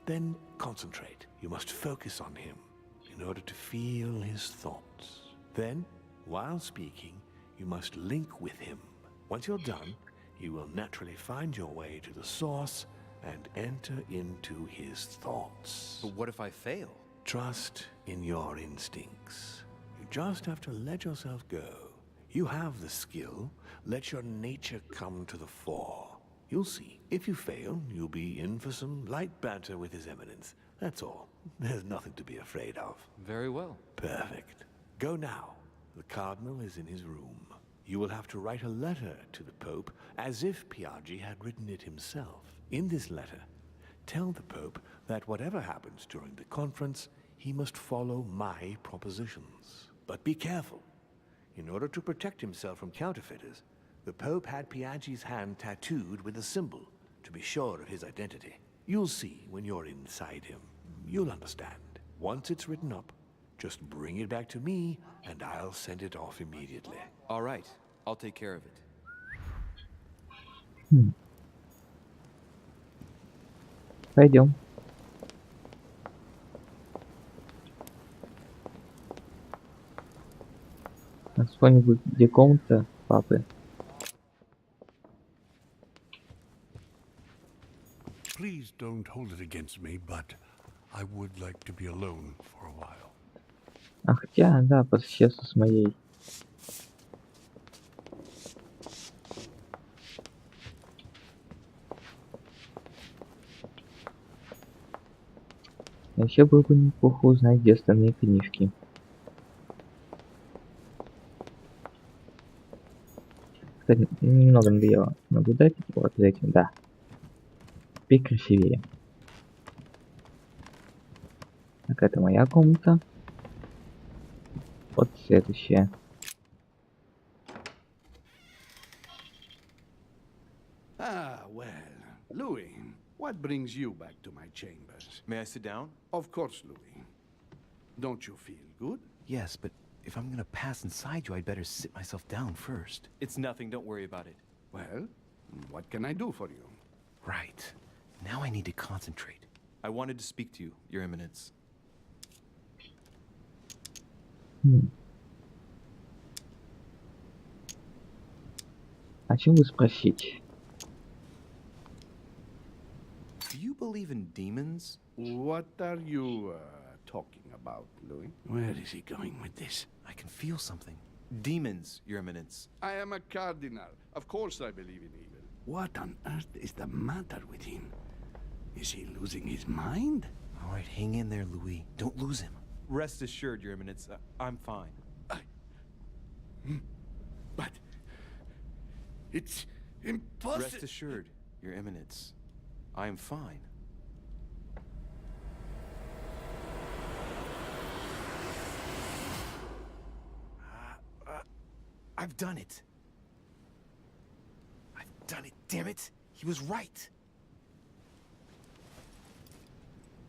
Then concentrate. You must focus on him in order to feel his thoughts. Then, while speaking, you must link with him. Once you're done, you will naturally find your way to the source and enter into his thoughts. But what if I fail? Trust in your instincts. You just have to let yourself go. You have the skill. Let your nature come to the fore. You'll see. If you fail, you'll be in for some light banter with His Eminence. That's all. There's nothing to be afraid of. Very well. Perfect. Go now. The Cardinal is in his room. You will have to write a letter to the Pope as if Piaggi had written it himself. In this letter, tell the Pope that whatever happens during the conference, he must follow my propositions. But be careful. In order to protect himself from counterfeiters, the Pope had Piaggi's hand tattooed with a symbol to be sure of his identity. You'll see when you're inside him. You'll understand. Once it's written up, just bring it back to me, and I'll send it off immediately. All right. I'll take care of it. Пойдем. У нас что-нибудь, где комната папы? Please don't hold it against me, but I would like to be alone for a while. А хотя, да, по соседству с моей. А еще было бы неплохо узнать, где остальные книжки. Кстати, немного надоело наблюдать вот за этим, да. Теперь красивее. Так, это моя комната. Вот следующая. Ah, well. Louis, what brings you back to my chambers? May I sit down? Of course, Louis. Don't you feel good? Yes, but if I'm gonna pass inside you, I'd better sit myself down first. It's nothing, don't worry about it. Well, what can I do for you? Right. Now I need to concentrate. I wanted to speak to you, Your Eminence. О чем вы спросить? Do you believe in demons? What are you talking about, Louis? Where is he going with this? I can feel something. Demons, Your Eminence. I am a cardinal. Of course I believe in evil. What on earth is the matter with him? Is he losing his mind? All right, hang in there, Louis. Don't lose him. Rest assured, Your Eminence, I'm fine. But it's impossible. Rest assured, Your Eminence, I am fine. I've done it. I've done it, damn it. He was right.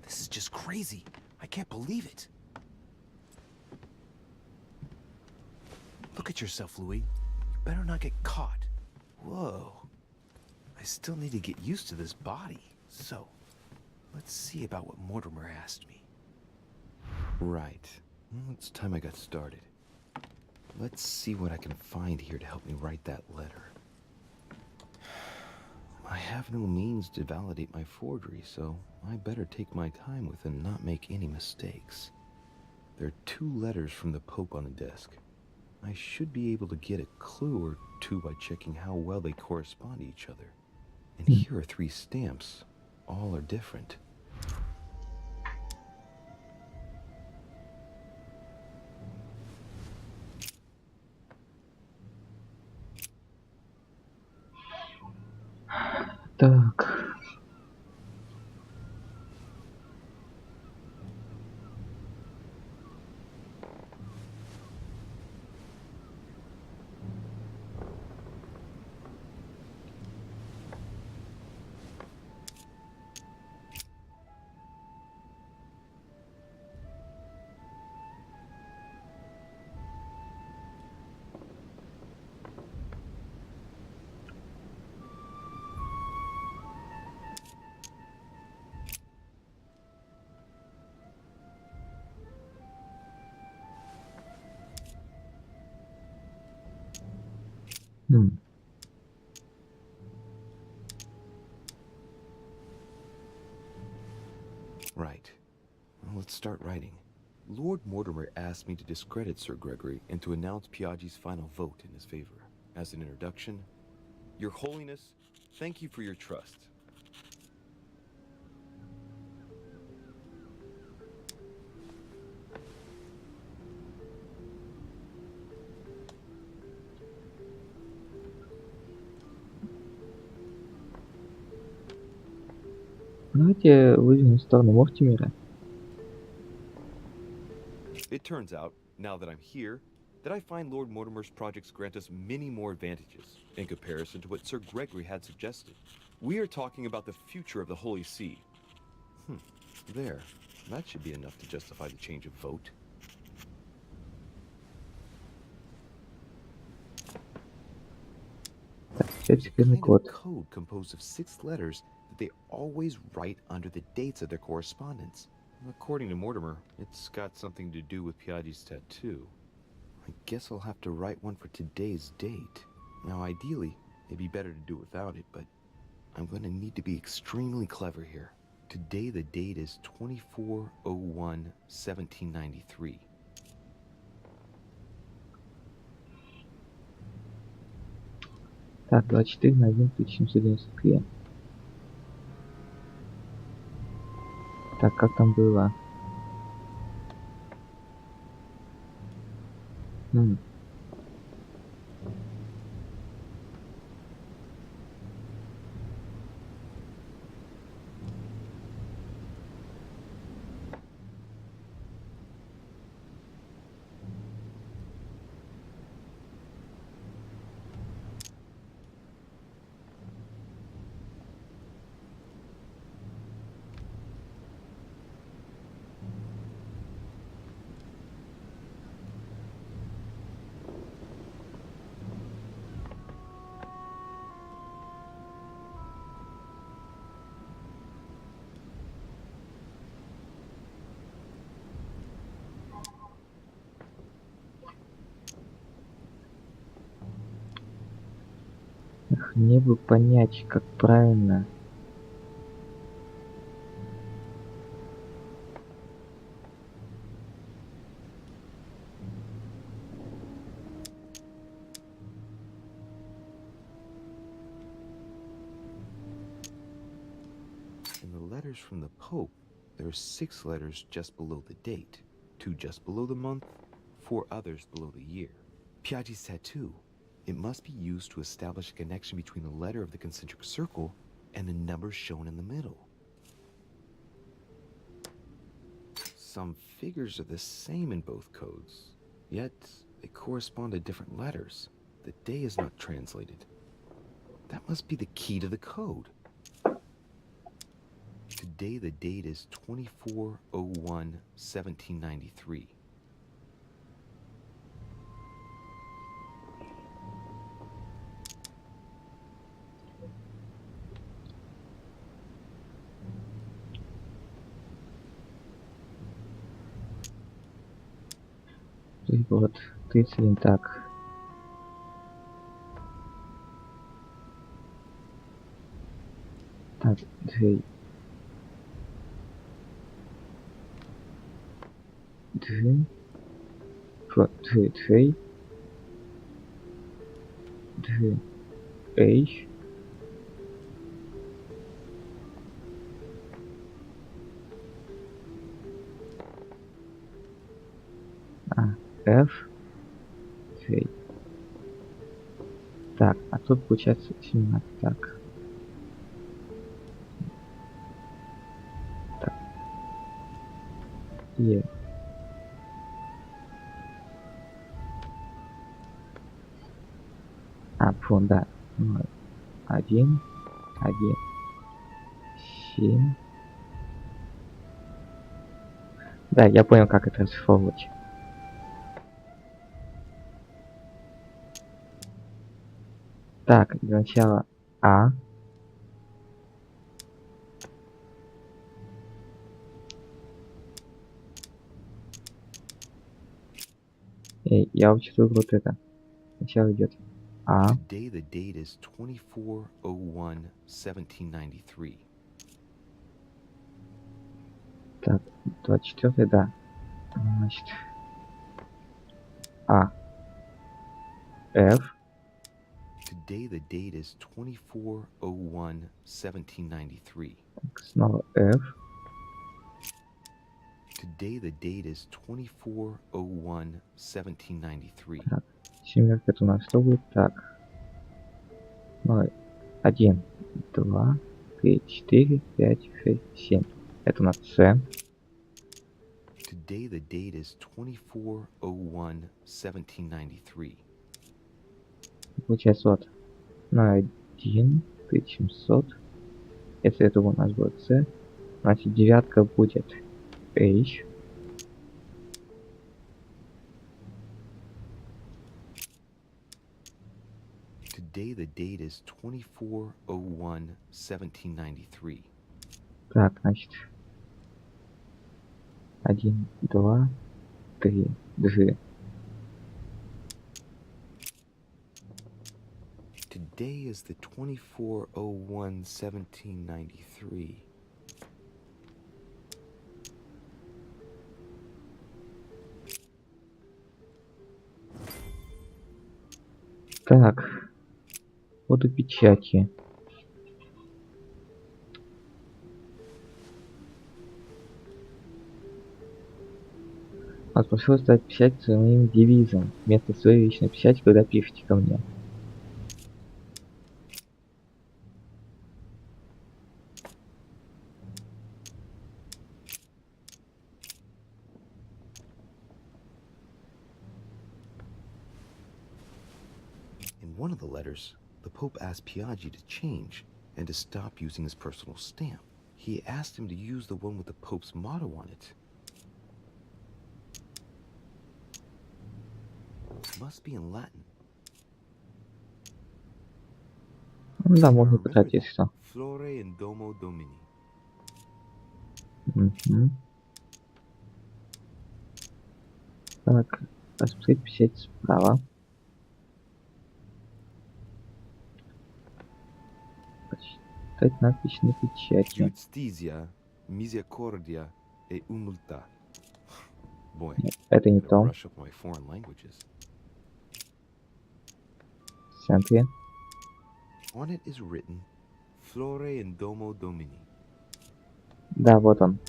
This is just crazy. I can't believe it. Look at yourself, Louis. You better not get caught. Whoa. I still need to get used to this body. So, let's see about what Mortimer asked me. Right. Well, it's time I got started. Let's see what I can find here to help me write that letter. I have no means to validate my forgery, so I better take my time with it and not make any mistakes. There are 2 letters from the Pope on the desk. I should be able to get a clue or 2 by checking how well they correspond to each other. And here are 3 stamps. All are different. Так. Right. Well, let's start writing. Lord Mortimer asked me to discredit Sir Gregory and to announce Piaggi's final vote in his favor. As an introduction, Your Holiness, thank you for your trust. Давайте выдвинем в сторону Мортимера. It turns out, now that I'm here, that I find Lord Mortimer's projects grant us many more advantages in comparison to what Sir Gregory had suggested. We are talking about the future of the Holy See. There. That should be enough to justify the change of vote. There's a kind of code composed of 6 letters that they always write under the dates of their correspondence. According to Mortimer, it's got something to do with Piaggi's tattoo. I guess I'll have to write one for today's date. Now, ideally, it'd be better to do without it, but I'm going to need to be extremely clever here. Today, the date is 24/01/1793. Так, 24/01/1793. Так, как там было? Мне бы понять, как правильно. In the letters from the Pope, there are 6 letters just below the date, 2 just below the month, 4 others below the year. Piaggi's tattoo. It must be used to establish a connection between the letter of the concentric circle and the number shown in the middle. Some figures are the same in both codes, yet they correspond to different letters. The day is not translated. That must be the key to the code. Today the date is 24/01/1793. Вот, 31, так. Так, 2. 2. 2. 2. 2. F. 2. Так, а тут получается 17. Так. Так. Е. Фон, да. 1. 1. 7. Да, я понял, как это расшифровывать. Так, для начала А. Я учту вот это. Сначала идет А. Today the date is 24/01/1793. Так, 24, да. Значит, А. F. Today the date is 24/01/1793. Снова F. Today the date is 24/01/1793. Так, семерка это у нас что будет? Так. 0, 1, 2, 3, 4, 5, 6, 7. Это у нас С. Today the date is 24/01/1793. Получается вот 0,1, 3700. Если это у нас будет С, значит девятка будет H. Today the date is 24/01/1793. Так, значит 1, 2, 3, G. Today is the 24/01/1793. Так, буду печати. Вас прошу стать печать своим девизом вместо своей личной печати, когда пишете ко мне. In one of the letters, the Pope asked Piaggi to change and to stop using his personal stamp. He asked him to use the one with the Pope's motto on it. It must be in Latin. Да, можно писать, если что. Flore in Domo Domini. Угу. Так, посмотреть печать справа. Почитать надпись на печати. Justitia, misericordia e humiltà. Boy, Это не то. brush up my foreign languages. В центре. On it is written, Flore in Domo Domini. Да, вот он.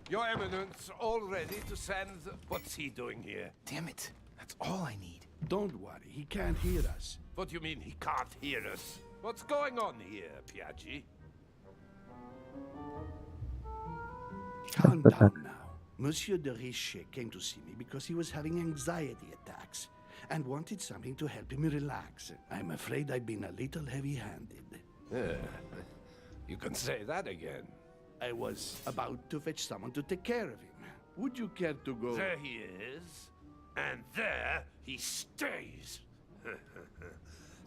Your Eminence, all ready to send... What's he doing here? Damn it, that's all I need. Don't worry, he can't hear us. What do you mean he can't hear us? What's going on here, Piaggi? Calm down now. Monsieur de Richet came to see me because he was having anxiety attacks and wanted something to help him relax. I'm afraid I've been a little heavy-handed. You can say that again. I was about to fetch someone to take care of him. Would you care to go? There he is, and there he stays.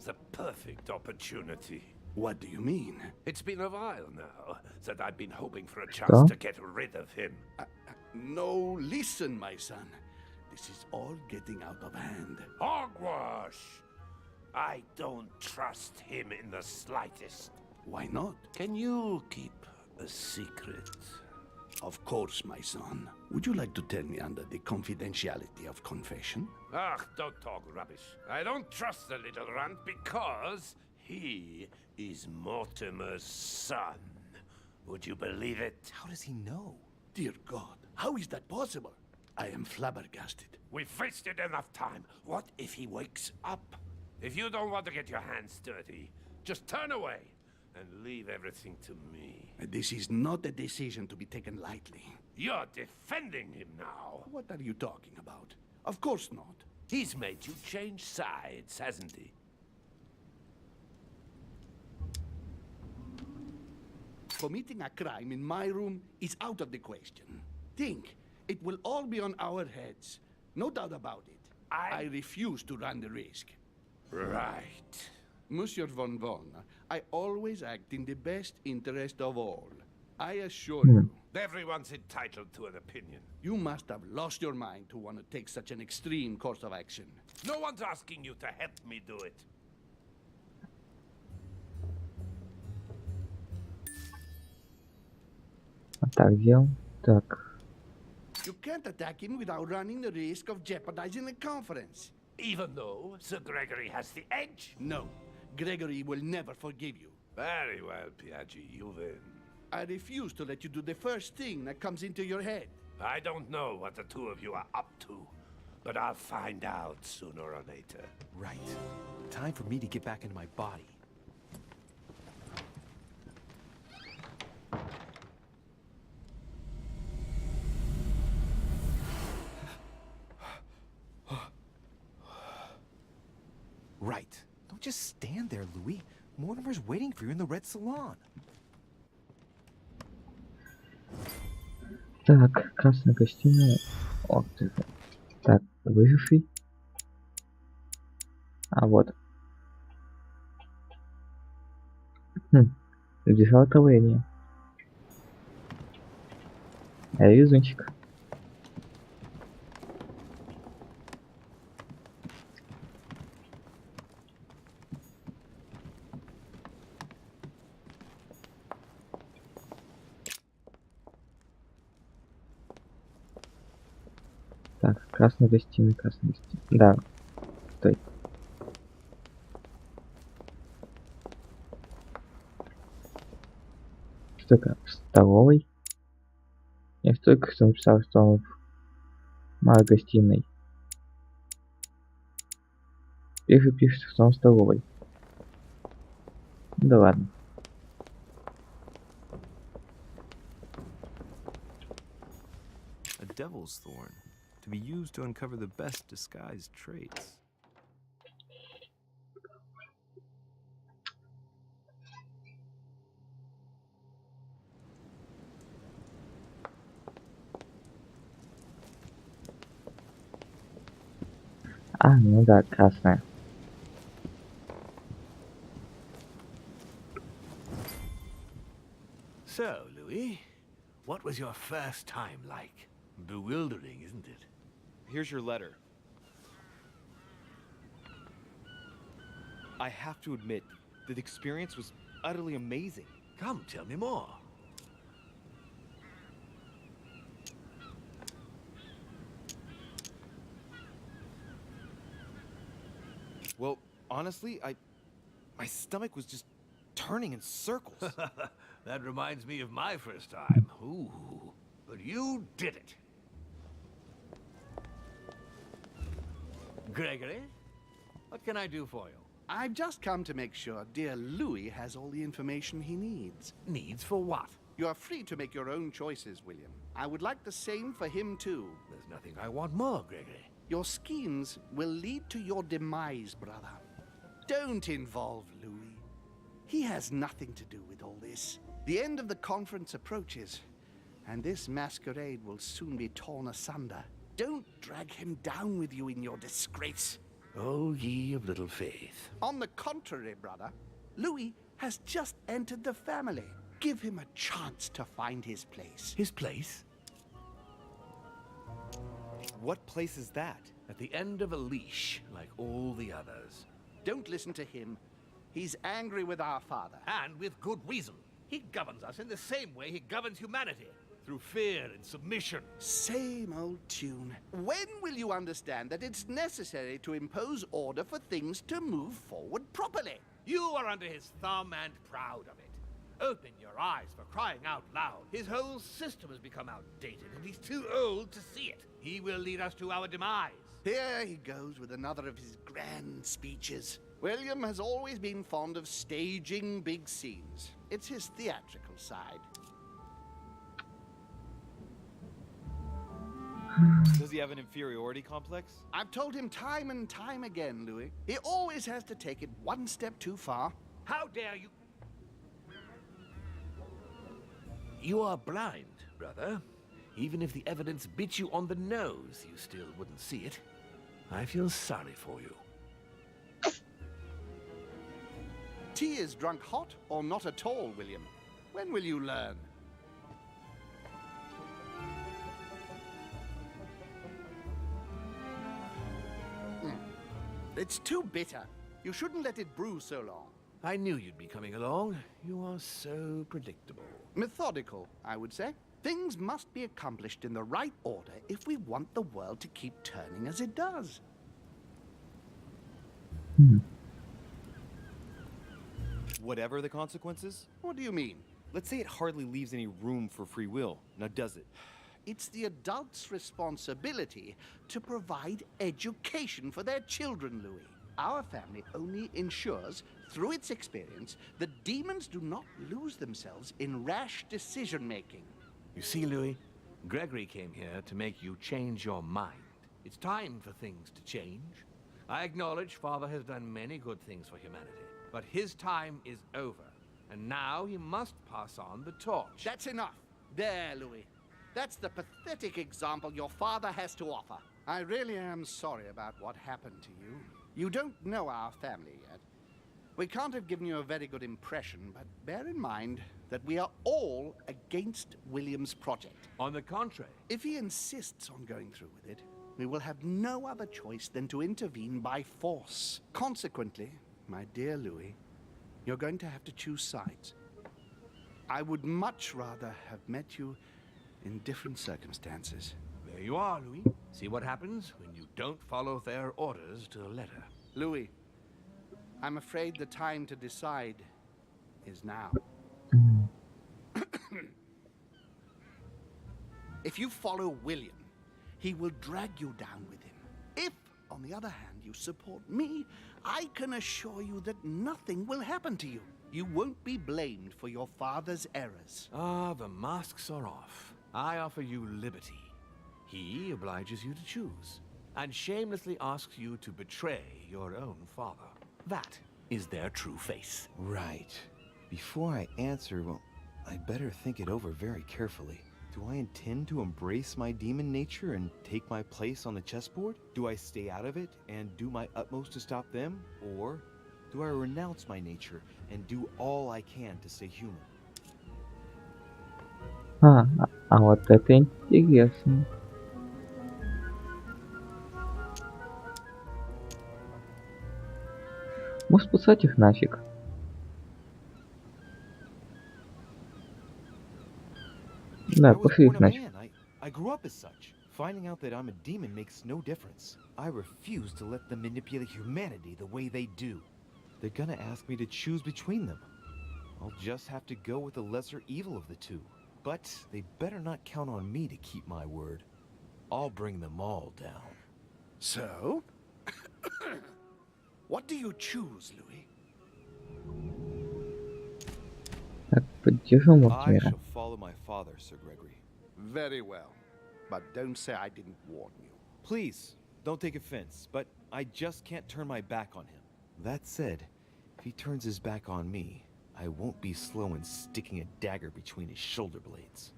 The perfect opportunity. What do you mean? It's been a while now that I've been hoping for a chance to get rid of him. No, listen, my son. This is all getting out of hand. Hogwash! I don't trust him in the slightest. Why not? Can you keep a secret? Of course, my son. Would you like to tell me under the confidentiality of confession? Ah, don't talk rubbish. I don't trust the little runt because he is Mortimer's son. Would you believe it? How does he know? Dear God, how is that possible? I am flabbergasted. We've wasted enough time. What if he wakes up? If you don't want to get your hands dirty, just turn away and leave everything to me. This is not a decision to be taken lightly. You're defending him now. What are you talking about? Of course not. He's made you change sides, hasn't he? Committing a crime in my room is out of the question. Think, it will all be on our heads. No doubt about it. I refuse to run the risk. Right. Monsieur von Von, I always act in the best interest of all. I assure you. Everyone's entitled to an opinion. You must have lost your mind to want to take such an extreme course of action. No one's asking you to help me do it. Так, сделал. Так. You can't attack him without running the risk of jeopardizing the conference. Even though Sir Gregory has the edge? No. Gregory will never forgive you. Very well, Piaggi, you win. I refuse to let you do the first thing that comes into your head. I don't know what the two of you are up to, but I'll find out sooner or later. Right. Time for me to get back into my body. Right. Don't just stand there, Louis. Mortimer's waiting for you in the red salon. Так, красная гостиная. О, ты. Так, выживший. А вот. Убежал от Лэни. Везунчик. Так, красный гостиный, красный гостиный. Да. Стой. Что такое? В столовой? Я только что написал, что он в малой гостиной. Пишет, что он в столовой. Да ладно. A devil's thorn, to be used to uncover the best disguised traits. А, ну да, красная. So, Louis, what was your first time like? Bewildering, isn't it? Here's your letter. I have to admit, the experience was utterly amazing. Come, tell me more. Well, honestly, my stomach was just turning in circles. That reminds me of my first time. Ooh, but you did it. Gregory, what can I do for you? I've just come to make sure dear Louis has all the information he needs. Needs for what? You are free to make your own choices, William. I would like the same for him too. There's nothing I want more, Gregory. Your schemes will lead to your demise, brother. Don't involve Louis. He has nothing to do with all this. The end of the conference approaches, and this masquerade will soon be torn asunder. Don't drag him down with you in your disgrace. Oh, ye of little faith. On the contrary, brother, Louis has just entered the family. Give him a chance to find his place. His place? What place is that? At the end of a leash, like all the others. Don't listen to him. He's angry with our father. And with good reason. He governs us in the same way he governs humanity. Through fear and submission. Same old tune. When will you understand that it's necessary to impose order for things to move forward properly? You are under his thumb and proud of it. Open your eyes, for crying out loud. His whole system has become outdated, and he's too old to see it. He will lead us to our demise. Here he goes with another of his grand speeches. William has always been fond of staging big scenes. It's his theatrical side. Does he have an inferiority complex? I've told him time and time again, Louis. He always has to take it one step too far. How dare you? You are blind, brother. Even if the evidence bit you on the nose, you still wouldn't see it. I feel sorry for you. Tea is drunk hot or not at all, William? When will you learn? It's too bitter. You shouldn't let it brew so long. I knew you'd be coming along. You are so predictable. Methodical, I would say. Things must be accomplished in the right order if we want the world to keep turning as it does. Whatever the consequences? What do you mean? Let's say it hardly leaves any room for free will. Now does it? It's the adults' responsibility to provide education for their children, Louis. Our family only ensures, through its experience, that demons do not lose themselves in rash decision-making. You see, Louis, Gregory came here to make you change your mind. It's time for things to change. I acknowledge Father has done many good things for humanity, but his time is over, and now he must pass on the torch. That's enough. There, Louis. That's the pathetic example your father has to offer. I really am sorry about what happened to you. You don't know our family yet. We can't have given you a very good impression, but bear in mind that we are all against William's project. On the contrary. If he insists on going through with it, we will have no other choice than to intervene by force. Consequently, my dear Louis, you're going to have to choose sides. I would much rather have met you in different circumstances. There you are, Louis. See what happens when you don't follow their orders to the letter. Louis, I'm afraid the time to decide is now. If you follow William, he will drag you down with him. If, on the other hand, you support me, I can assure you that nothing will happen to you. You won't be blamed for your father's errors. Ah, the masks are off. I offer you liberty. He obliges you to choose, and shamelessly asks you to betray your own father. That is their true face. Right. Before I answer, well, I'd better think it over very carefully. Do I intend to embrace my demon nature and take my place on the chessboard? Do I stay out of it and do my utmost to stop them? Or do I renounce my nature and do all I can to stay human? А вот это интересно. Может, спасать их нафиг? Да, пошли их нафиг. I grew up as such. Finding out that I'm a demon makes no difference. I refuse to let them manipulate humanity the way they do. They're gonna ask me to choose between them. I'll just have to go with the lesser evil of the two. But they better not count on me to keep my word. I'll bring them all down. So? What do you choose, Louis? Так, поддержим I Мортимера. shall follow my father, Sir Gregory. Very well. But don't say I didn't warn you. Please, don't take offense, but I just can't turn my back on him. That said, if he turns his back on me, I won't be slow in sticking a dagger between his shoulder blades.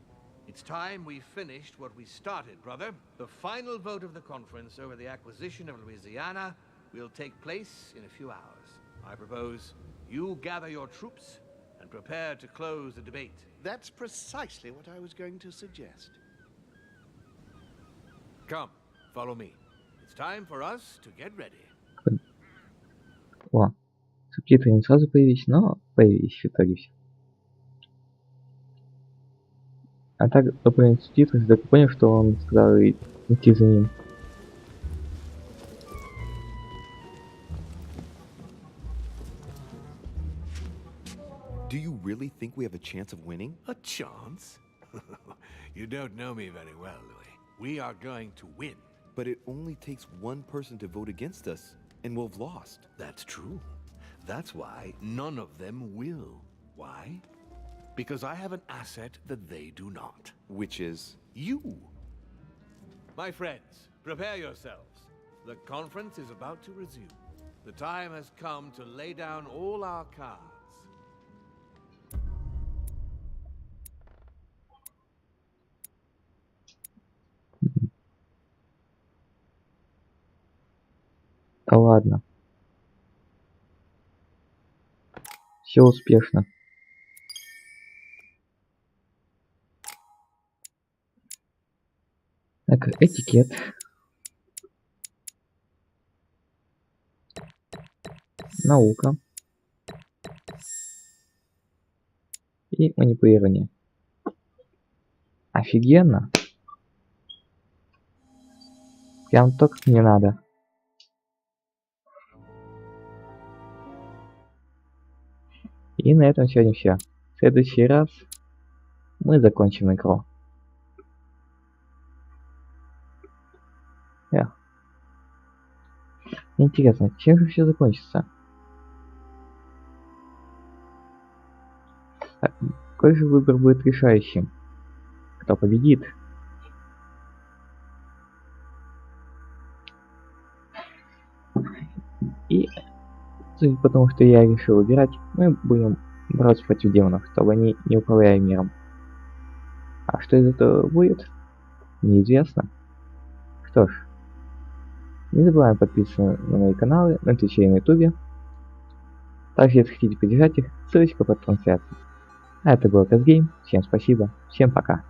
It's time we finished what we started, brother. The final vote of the conference over the acquisition of Louisiana will take place in a few hours. I propose you gather your troops and prepare to close the debate. That's precisely what I was going to suggest. Come, follow me. It's time for us to get ready. О, субтитры не сразу появились, но появились в итоге все. А так, допустим, субтитры, я так понял, что он сказал идти за ним. Do you really think we have a chance of winning? A chance? You don't know me very well, Louis. We are going to win. But it only takes one person to vote against us, and we'll have lost. That's true. That's why none of them will. Why? Because I have an asset that they do not. Which is? You. My friends, prepare yourselves. The conference is about to resume. The time has come to lay down all our cards. Да ладно. Все успешно. Так, этикет. Наука. И манипулирование. Офигенно. Прям то, как мне надо. И на этом сегодня все. В следующий раз мы закончим игру. Интересно, чем же все закончится? Какой же выбор будет решающим? Кто победит? И судя по тому, что я решил выбирать, мы будем бороться против демонов, чтобы они не управляли миром. А что из этого будет? Неизвестно. Что ж, не забываем подписываться на мои каналы, на Твиче и на Ютубе. Также, если хотите поддержать их, ссылочка под трансляцией. А это был Часть. Всем спасибо, всем пока.